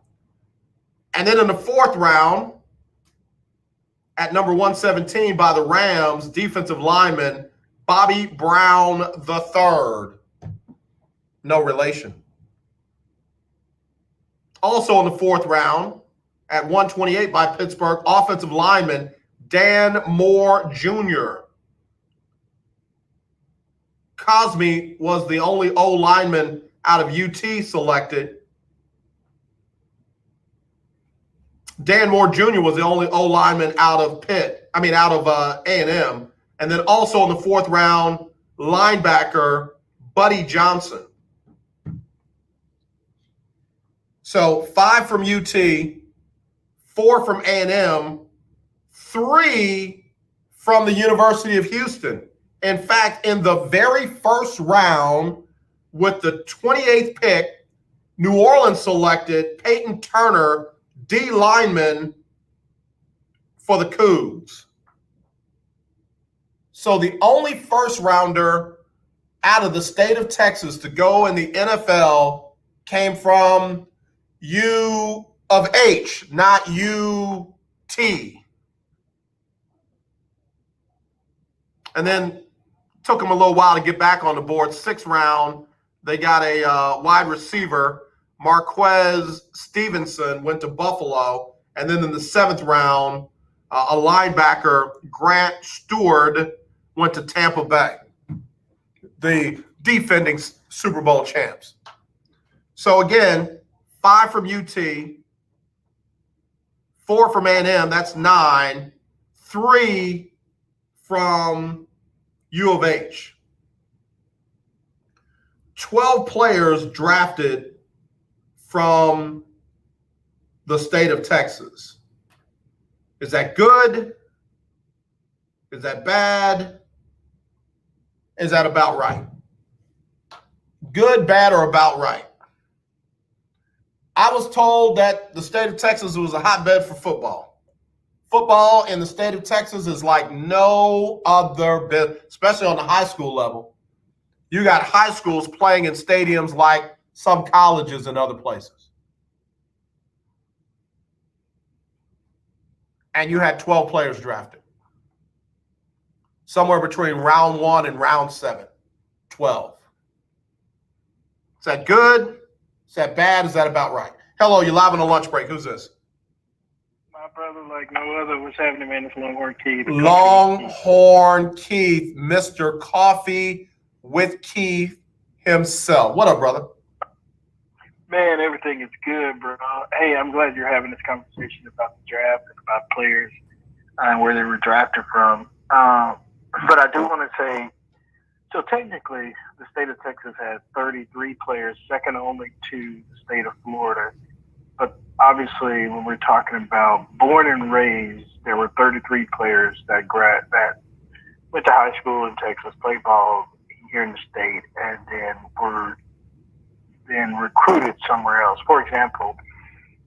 And then in the 4th round, at number 117 by the Rams, defensive lineman Bobby Brown III. No relation. Also in the 4th round, at 128 by Pittsburgh, offensive lineman Dan Moore Jr. Cosme was the only O lineman out of UT selected. Dan Moore Jr. was the only O lineman out of A&M. And then also in the 4th round, linebacker Buddy Johnson. So 5 from UT, 4 from A&M, 3 from the University of Houston. In fact, in the very first round, with the 28th pick, New Orleans selected Peyton Turner, D lineman for the Cougs. So the only first rounder out of the state of Texas to go in the NFL came from U of H, not UT. And then took them a little while to get back on the board. 6th round, they got a wide receiver, Marquez Stevenson, went to Buffalo. And then in the 7th round, a linebacker, Grant Stewart, went to Tampa Bay, the defending Super Bowl champs. So again, 5 from UT, 4 from A&M, that's 9, 3 from U of H. 12 players drafted from the state of Texas. Is that good? Is that bad? Is that about right? Good, bad, or about right? I was told that the state of Texas was a hotbed for football. Football in the state of Texas is like no other bit, especially on the high school level. You got high schools playing in stadiums like some colleges and other places. And you had 12 players drafted. Somewhere between round 1 and round 7. 12. Is that good? Is that bad? Is that about right? Hello, you're live on the lunch break. Who's this? My brother like no other. What's happening, man? It's Longhorn Keith. Longhorn Keith, Mr. Coffee with Keith himself. What up, brother? Man, everything is good, bro. Hey, I'm glad you're having this conversation about the draft and about players and where they were drafted from. But I do want to say, so technically, the state of Texas has 33 players, second only to the state of Florida. But obviously, when we're talking about born and raised, there were 33 players that went to high school in Texas, played ball here in the state, and then were then recruited somewhere else. For example,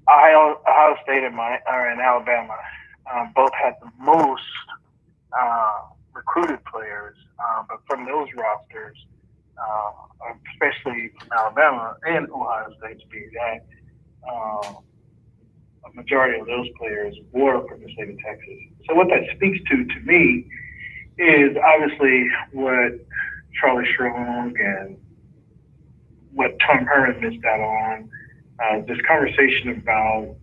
Ohio State and Alabama both had the most recruited players, but from those rosters, especially from Alabama and Ohio State to be exact, a majority of those players were from the state of Texas. So what that speaks to me is obviously what Charlie Strong and what Tom Herman missed out on, this conversation about,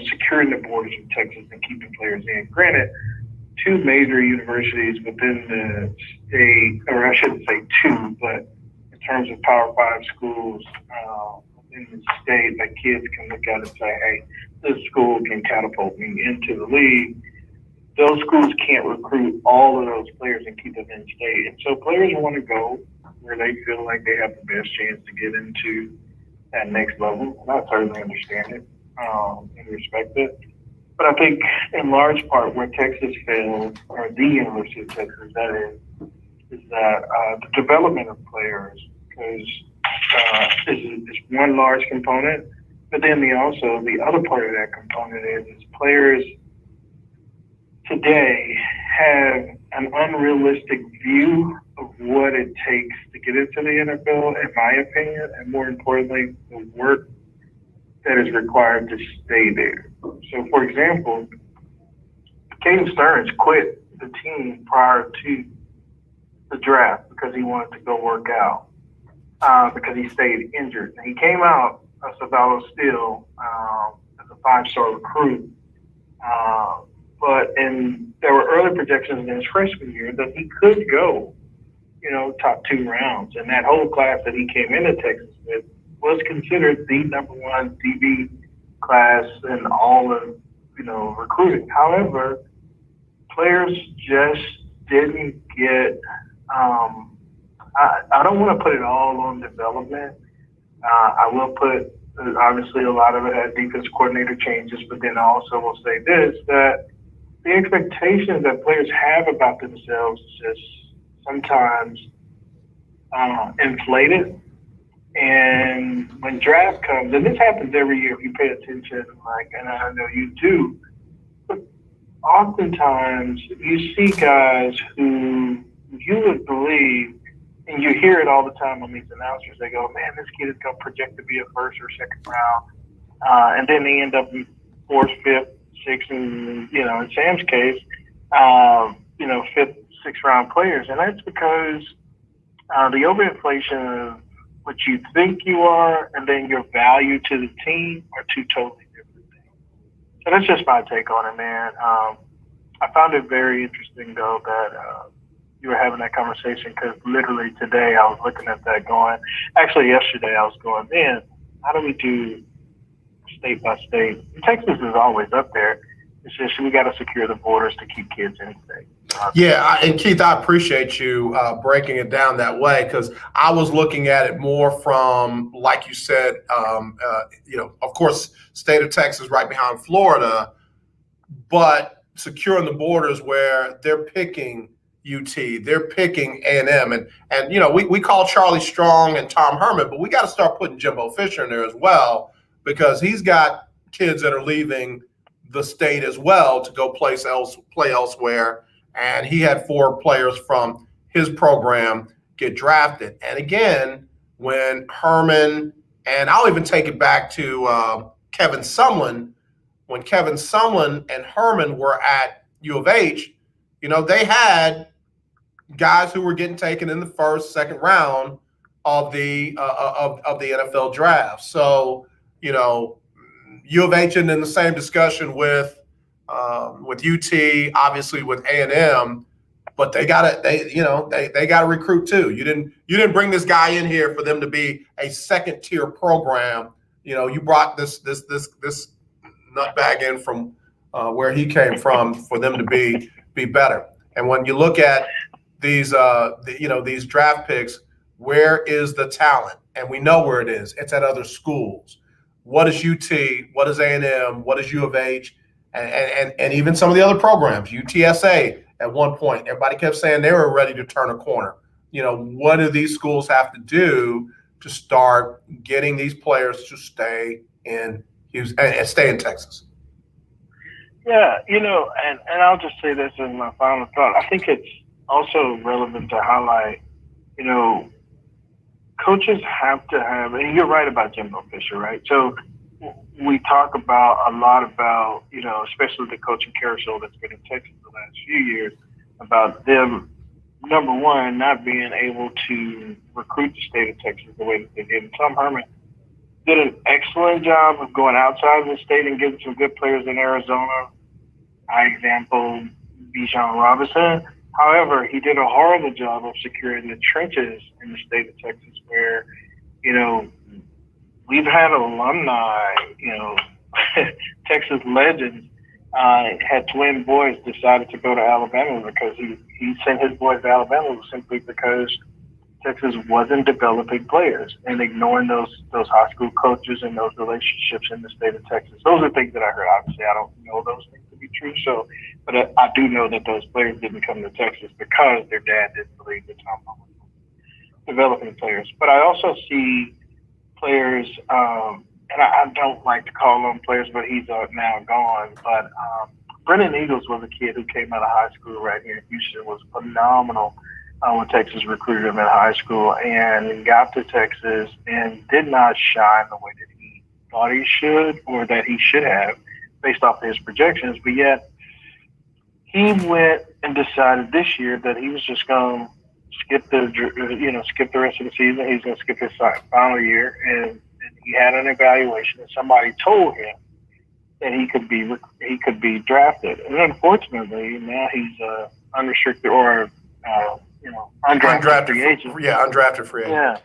securing the borders of Texas and keeping players in. Granted, 2 major universities within the state, or I shouldn't say 2, but in terms of Power 5 schools within the state that kids can look at and say, hey, this school can catapult me into the league. Those schools can't recruit all of those players and keep them in state. And so players want to go where they feel like they have the best chance to get into that next level. And I certainly understand it and respect it. But I think in large part where Texas failed, or the University of Texas, that is that the development of players is one large component. But then the other part of that component is players today have an unrealistic view of what it takes to get into the NFL, in my opinion, and more importantly, the work that is required to stay there. So, for example, Caden Stearns quit the team prior to the draft because he wanted to go work out because he stayed injured. And he came out of Savalo Steel as a 5-star recruit. And there were early projections in his freshman year that he could go, top 2 rounds. And that whole class that he came into Texas with was considered the number 1 DB class in all of, recruiting. However, players just didn't get, I don't want to put it all on development. I will put, obviously, a lot of it had defense coordinator changes, but then I also will say this, that the expectations that players have about themselves just sometimes inflated. And when draft comes, and this happens every year if you pay attention, like, and I know you do, but oftentimes you see guys who you would believe, and you hear it all the time on these announcers, they go, man, this kid is going to project to be a first or second round. And then they end up in fourth, fifth, sixth, and, in Sam's case, fifth, sixth round players. And that's because the overinflation of what you think you are and then your value to the team are two totally different things. So that's just my take on it, man. I found it very interesting, though, that you were having that conversation, because literally today I was looking at that going, actually yesterday I was going, man, how do we do state by state? Texas is always up there. It's just we got to secure the borders to keep kids in state. And Keith, I appreciate you breaking it down that way, because I was looking at it more from, like you said, of course, state of Texas right behind Florida, but securing the borders where they're picking UT, they're picking A&M, and we call Charlie Strong and Tom Herman, but we got to start putting Jimbo Fisher in there as well, because he's got kids that are leaving the state as well to go play elsewhere. And he had 4 players from his program get drafted. And again, when Herman, and I'll even take it back to Kevin Sumlin, when Kevin Sumlin and Herman were at U of H, they had guys who were getting taken in the first, second round of the NFL draft. So, U of H and in the same discussion with UT, obviously with A&M, but they got to recruit too. You didn't bring this guy in here for them to be a second tier program. You brought this nutbag in from where he came from for them to be better. And when you look at these these draft picks, where is the talent? And we know where it is. It's at other schools. What is UT? What is A&M? What is U of H? And even some of the other programs, UTSA at one point, everybody kept saying they were ready to turn a corner. What do these schools have to do to start getting these players to stay in Houston and stay in Texas? Yeah, and I'll just say this as my final thought. I think it's also relevant to highlight, coaches have to have, and you're right about Jimbo Fisher, right? So we talk a lot about, especially the coaching carousel that's been in Texas the last few years, about them, number one, not being able to recruit the state of Texas the way that they did. And Tom Herman did an excellent job of going outside of the state and getting some good players in Arizona. I example Bijan Robinson. However, he did a horrible job of securing the trenches in the state of Texas where, we've had alumni, Texas legends, had twin boys decided to go to Alabama because he sent his boys to Alabama simply because Texas wasn't developing players and ignoring those high school coaches and those relationships in the state of Texas. Those are things that I heard. Obviously, I don't know those things to be true. So, but I do know that those players didn't come to Texas because their dad didn't believe that Tom was developing players. But I also see players, and I don't like to call him players, but he's now gone. But Brennan Eagles was a kid who came out of high school right here in Houston, was phenomenal when Texas recruited him in high school, and got to Texas and did not shine the way that he thought he should or that he should have based off of his projections. But yet he went and decided this year that he was just going to skip the rest of the season. He's going to skip his final year, and he had an evaluation, and somebody told him that he could be drafted. And unfortunately, now he's unrestricted or undrafted free agent. Yeah, undrafted free agent. Yeah,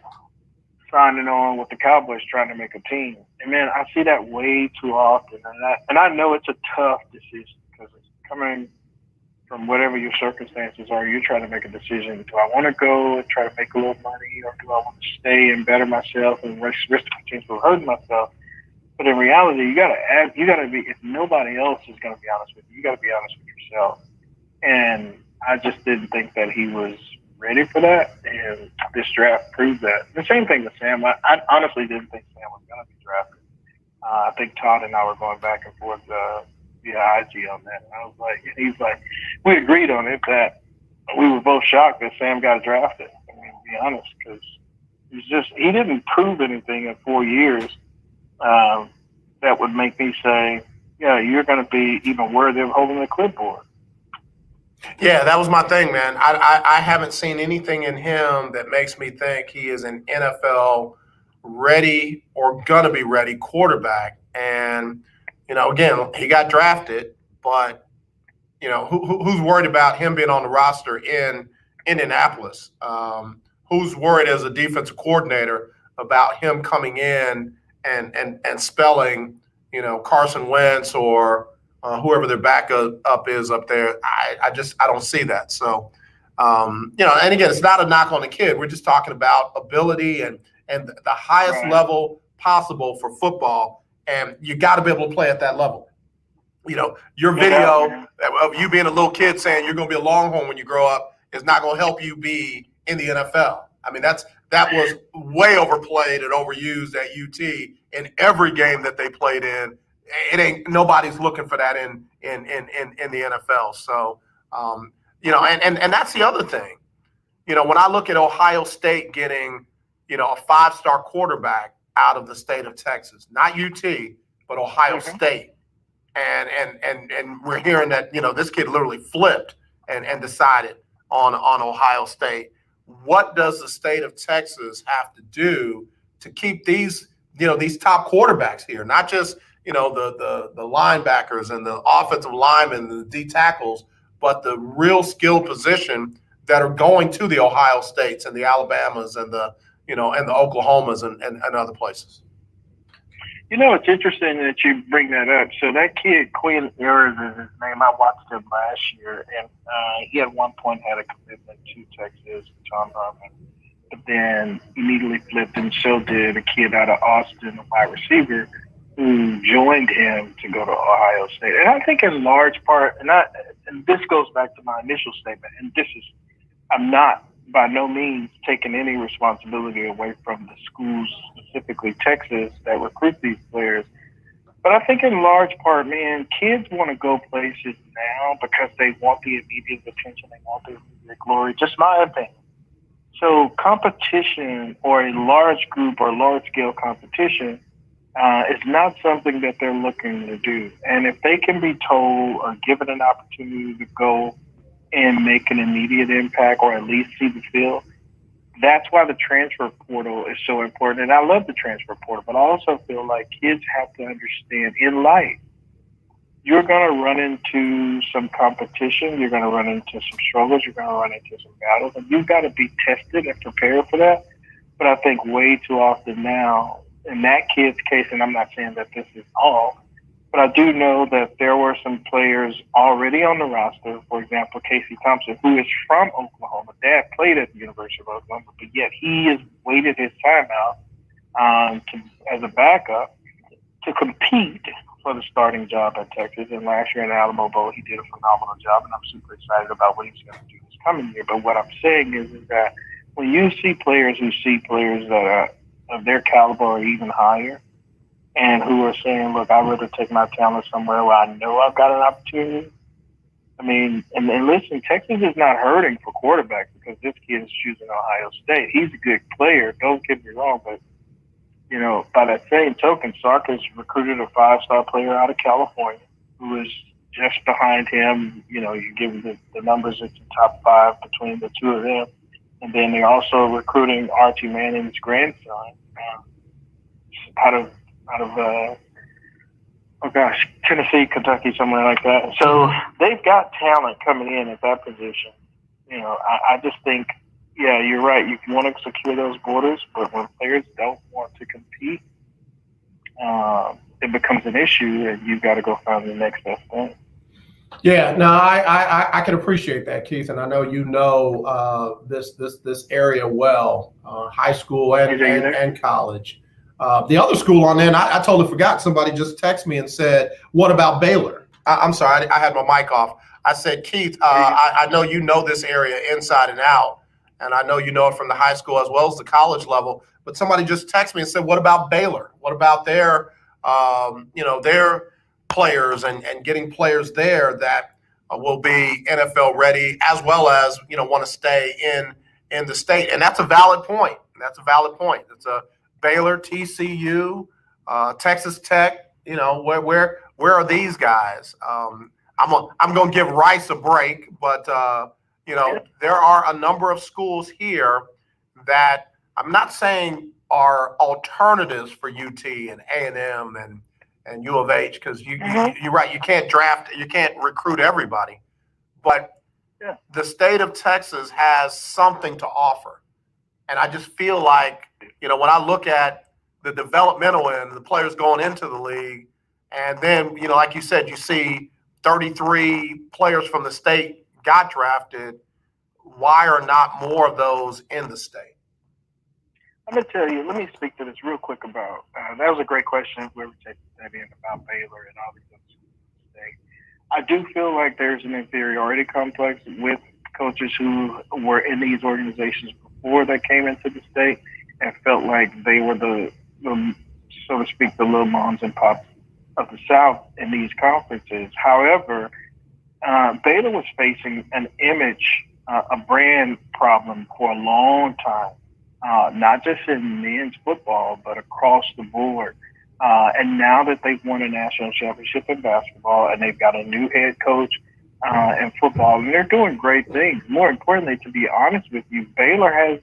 signing on with the Cowboys, trying to make a team. And man, I see that way too often, and I know it's a tough decision because it's coming from whatever your circumstances are. You're trying to make a decision. Do I want to go and try to make a little money, or do I want to stay and better myself and risk the potential of hurting myself? But in reality, you gotta be. If nobody else is gonna be honest with you, you gotta be honest with himself. And I just didn't think that he was ready for that. And this draft proved that. The same thing with Sam. I honestly didn't think Sam was going to be drafted. I think Todd and I were going back and forth via IG on that. And I was like, and he's like, we agreed on it that we were both shocked that Sam got drafted. I mean, to be honest, because he didn't prove anything in 4 years that would make me say, yeah, you're going to be even worthy of holding the clipboard. Yeah, that was my thing, man. I haven't seen anything in him that makes me think he is an NFL ready or gonna be ready quarterback. And again, he got drafted, but who's worried about him being on the roster in Indianapolis? Who's worried as a defensive coordinator about him coming in and spelling Carson Wentz or whoever their backup is up there? I don't see that. So and again, it's not a knock on the kid. We're just talking about ability and the highest level possible for football, and you got to be able to play at that level. Your video of you being a little kid saying you're going to be a Longhorn when you grow up is not going to help you be in the NFL. I mean, that was way overplayed and overused at UT in every game that they played in. Nobody's looking for that in the NFL. So, and that's the other thing. When I look at Ohio State getting, a 5-star quarterback out of the state of Texas, not UT, but Ohio State. And we're hearing that, this kid literally flipped and decided on Ohio State. What does the state of Texas have to do to keep these top quarterbacks here? Not just, the linebackers and the offensive linemen, the D tackles, but the real skilled position that are going to the Ohio States and the Alabamas and the Oklahomas and other places. It's interesting that you bring that up. So that kid, Quinn Ayers is his name. I watched him last year, and he at one point had a commitment to Texas, Tom Herman, but then immediately flipped, and so did a kid out of Austin, a wide receiver, who joined him to go to Ohio State. And I think in large part, and this goes back to my initial statement, and I'm not by no means taking any responsibility away from the schools, specifically Texas, that recruit these players. But I think in large part, man, kids want to go places now because they want the immediate attention, they want the immediate glory. Just my opinion. So competition, or a large group or large-scale competition, is not something that they're looking to do. And if they can be told or given an opportunity to go and make an immediate impact, or at least see the field, that's why the transfer portal is so important. And I love the transfer portal, but I also feel like kids have to understand in life, you're going to run into some competition, you're going to run into some struggles, you're going to run into some battles, and you've got to be tested and prepared for that. But I think way too often now, in that kid's case, and I'm not saying that this is all, but I do know that there were some players already on the roster. For example, Casey Thompson, who is from Oklahoma. Dad played at the University of Oklahoma, but yet he has waited his time out as a backup to compete for the starting job at Texas. And last year in the Alamo Bowl, he did a phenomenal job, and I'm super excited about what he's going to do this coming year. But what I'm saying is that when you see players that are of their caliber or even higher, and who are saying, look, I'd rather take my talent somewhere where I know I've got an opportunity. I mean, and listen, Texas is not hurting for quarterbacks because this kid is choosing Ohio State. He's a good player, don't get me wrong, but, by that same token, Sark has recruited a 5-star player out of California who is just behind him. You give the numbers, it's the top 5 between the two of them. And then they're also recruiting Archie Manning's grandson out of Tennessee, Kentucky, somewhere like that. So they've got talent coming in at that position. I just think, yeah, you're right. You want to secure those borders, but when players don't want to compete, it becomes an issue, and you've got to go find the next best thing. Yeah, no, I can appreciate that, Keith, and I know this area well, high school and college. The other school on there, I totally forgot. Somebody just texted me and said, "What about Baylor?" I'm sorry, I had my mic off. I said, Keith, I know you know this area inside and out, and I know you know it from the high school as well as the college level. But somebody just texted me and said, "What about Baylor? What about their, their players and getting players there that will be NFL ready as well as want to stay in the state?" And that's a valid point. It's a Baylor, TCU, Texas Tech. Where are these guys? I'm going to give Rice a break, but there are a number of schools here that I'm not saying are alternatives for UT and A&M and U of H, because you're right, you can't recruit everybody, but the state of Texas has something to offer, and I just feel like when I look at the developmental end, the players going into the league, and then like you said, you see 33 players from the state got drafted. Why are not more of those in the state? I'm going to tell you, let me speak to this real quick about, that was a great question, whoever takes that in, about Baylor and all these other schools in the state. I do feel like there's an inferiority complex with coaches who were in these organizations before they came into the state and felt like they were the so to speak, the little moms and pops of the South in these conferences. However, Baylor was facing an image, a brand problem for a long time, not just in men's football, but across the board. And now that they've won a national championship in basketball and they've got a new head coach in football, and they're doing great things. More importantly, to be honest with you, Baylor has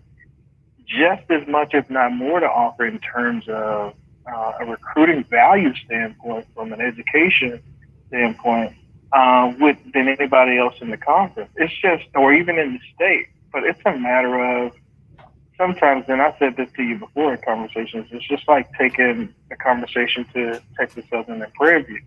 just as much, if not more, to offer in terms of a recruiting value standpoint, from an education standpoint, than anybody else in the conference. It's just, or even in the state. But it's a matter of sometimes, and I said this to you before in conversations, it's just like taking the conversation to Texas Southern and Prairie View,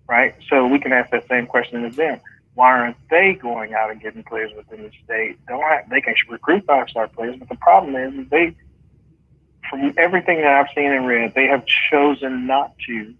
right? So we can ask that same question to them. Why aren't they going out and getting players within the state? They can recruit 5-star players, but the problem is they, from everything that I've seen and read, they have chosen not to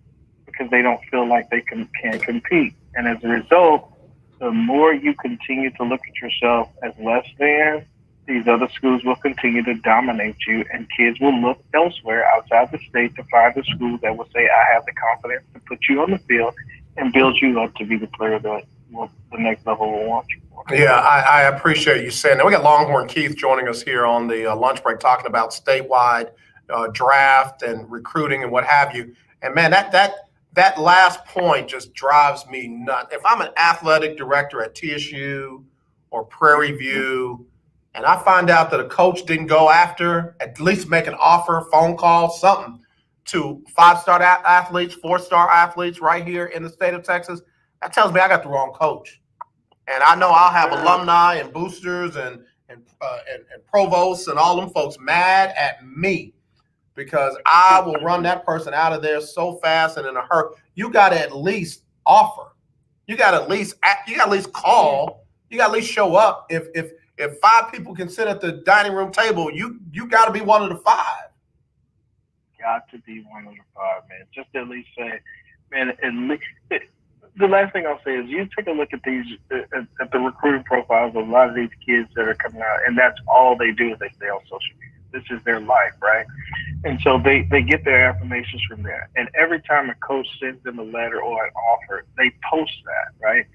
because they don't feel like they can compete. And as a result, the more you continue to look at yourself as less than, these other schools will continue to dominate you, and kids will look elsewhere outside the state to find a school that will say, I have the confidence to put you on the field and build you up to be the player that the next level will want you for. Yeah, I appreciate you saying that. We got Longhorn Keith joining us here on the lunch break, talking about statewide draft and recruiting and what have you. And man, that last point just drives me nuts. If I'm an athletic director at TSU or Prairie View, and I find out that a coach didn't go after, at least make an offer, phone call, something to 5-star athletes, 4-star athletes right here in the state of Texas, that tells me I got the wrong coach. And I know I'll have alumni and boosters and provosts and all them folks mad at me because I will run that person out of there so fast and in a hurry. You got to at least offer. You got to at least call. You got to at least show up. If 5 people can sit at the dining room table, you got to be one of the 5. Got to be one of the 5, man. Just at least say, man, at least. The last thing I'll say is you take a look at these at the recruiting profiles of a lot of these kids that are coming out, and that's all they do is they stay on social media. This is their life, right? And so they get their affirmations from there. And every time a coach sends them a letter or an offer, they post that, right?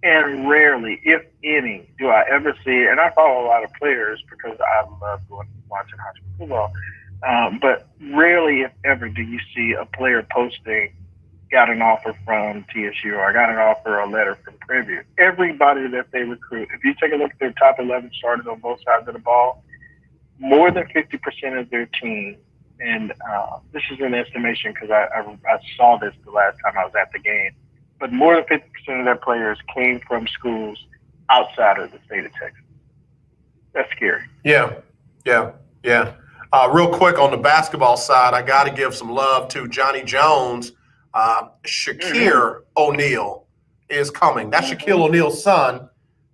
And rarely, if any, do I ever see, and I follow a lot of players because I love watching high school football, but rarely, if ever, do you see a player posting, got an offer from TSU or I got an offer or a letter from Prairie View. Everybody that they recruit, if you take a look at their top 11 starters on both sides of the ball, more than 50% of their team, and this is an estimation because I saw this the last time I was at the game, but more than 50% of their players came from schools outside of the state of Texas. That's scary. Yeah. Real quick on the basketball side, I got to give some love to Johnny Jones. Shaquille O'Neal is coming. That's Shaquille O'Neal's son.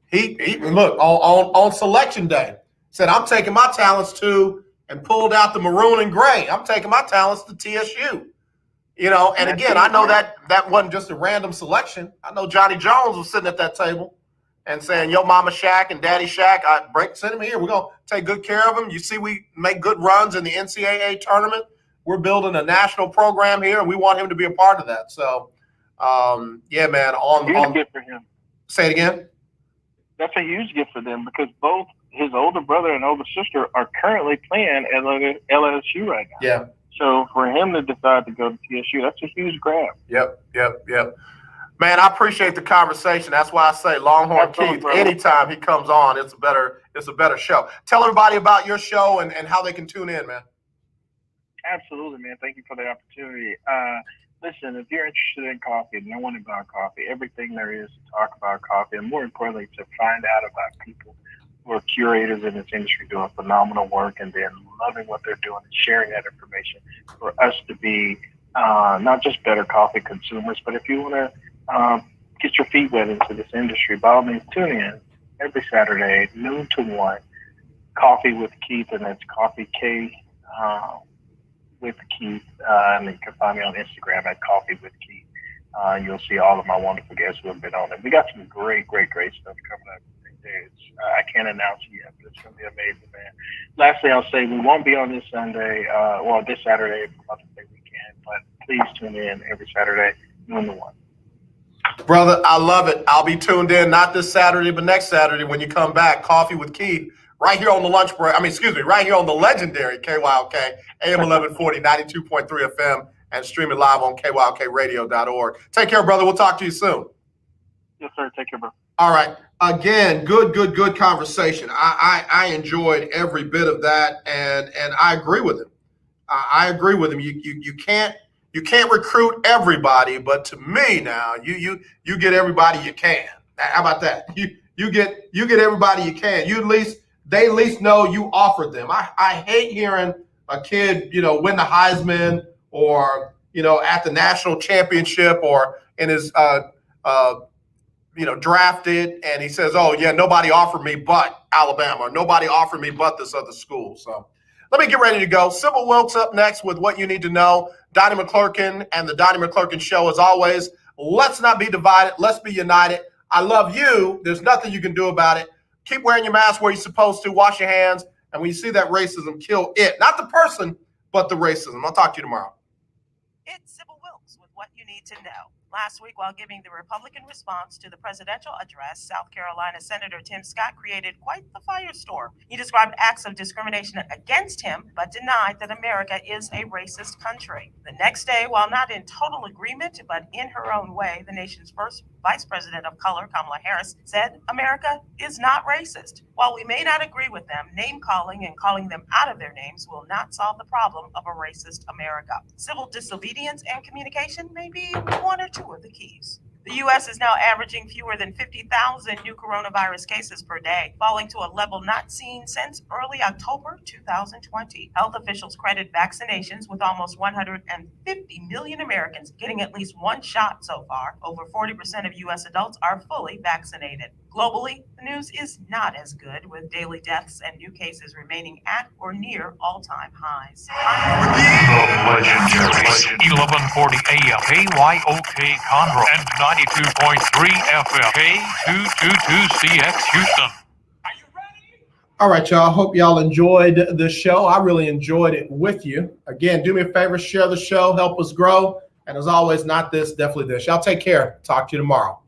He look on selection day said, I'm taking my talents to, and pulled out the maroon and gray. I'm taking my talents to TSU. And again, I know that wasn't just a random selection. I know Johnny Jones was sitting at that table and saying, yo, Mama Shaq and Daddy Shaq, send them here. We're going to take good care of them. You see, we make good runs in the NCAA tournament. We're building a national program here, and we want him to be a part of that. So, yeah, man. Huge gift for him. Say it again. That's a huge gift for them because both his older brother and older sister are currently playing at LSU right now. Yeah. So for him to decide to go to TSU, that's a huge grab. Yep. Man, I appreciate the conversation. That's why I say Longhorn Keith, anytime he comes on, it's a better show. Tell everybody about your show and how they can tune in, man. Absolutely, man. Thank you for the opportunity. Listen, if you're interested in coffee, knowing about coffee, everything there is to talk about coffee, and more importantly, to find out about people who are curators in this industry doing phenomenal work and then loving what they're doing and sharing that information for us to be not just better coffee consumers, but if you want to get your feet wet into this industry, by all means, tune in every Saturday, noon to 1, Coffee with Keith, and that's Coffee K with Keith. And you can find me on Instagram at Coffee with Keith. You'll see all of my wonderful guests who have been on it. We got some great stuff coming up. I can't announce it yet, but it's going to be amazing, man. Lastly, I'll say we won't be on this Sunday, this Saturday for Mother's Day weekend, but please tune in every Saturday, noon to 1. Brother, I love it. I'll be tuned in, not this Saturday, but next Saturday when you come back. Coffee with Keith, right here on the lunch break. Right here on the legendary KYOK AM 1140, 92.3 FM, and streaming live on KYOKradio.org. Take care, brother. We'll talk to you soon. Yes, sir. Take care, bro. All right. Again, good conversation. I enjoyed every bit of that, and I agree with him. I agree with him. You can't recruit everybody, but to me now, you get everybody you can. How about that? You get everybody you can. They at least know you offered them. I hate hearing a kid, win the Heisman or at the national championship or in his drafted, and he says, oh yeah, nobody offered me but Alabama, or nobody offered me but this other school. So let me get ready to go. Sybil Wilkes up next with What You Need to Know. Donnie McClurkin and the Donnie McClurkin Show, as always. Let's not be divided. Let's be united. I love you. There's nothing you can do about it. Keep wearing your mask where you're supposed to. Wash your hands. And when you see that racism, kill it. Not the person, but the racism. I'll talk to you tomorrow. It's Sybil Wilkes with What You Need to Know. Last week, while giving the Republican response to the presidential address, South Carolina Senator Tim Scott created quite the firestorm. He described acts of discrimination against him, but denied that America is a racist country. The next day, while not in total agreement, but in her own way, the nation's first Vice President of color, Kamala Harris, said America is not racist. While we may not agree with them, name-calling and calling them out of their names will not solve the problem of a racist America. Civil disobedience and communication may be one or two of the keys. The U.S. is now averaging fewer than 50,000 new coronavirus cases per day, falling to a level not seen since early October 2020. Health officials credit vaccinations with almost 150 million Americans getting at least one shot so far. Over 40% of U.S. adults are fully vaccinated. Globally, the news is not as good, with daily deaths and new cases remaining at or near all-time highs. The legendary 1140 AM KYOK Conroe and 92.3 FM K222CX Houston. All right, y'all. Hope y'all enjoyed the show. I really enjoyed it with you. Again, do me a favor, share the show, help us grow. And as always, not this, definitely this. Y'all take care. Talk to you tomorrow.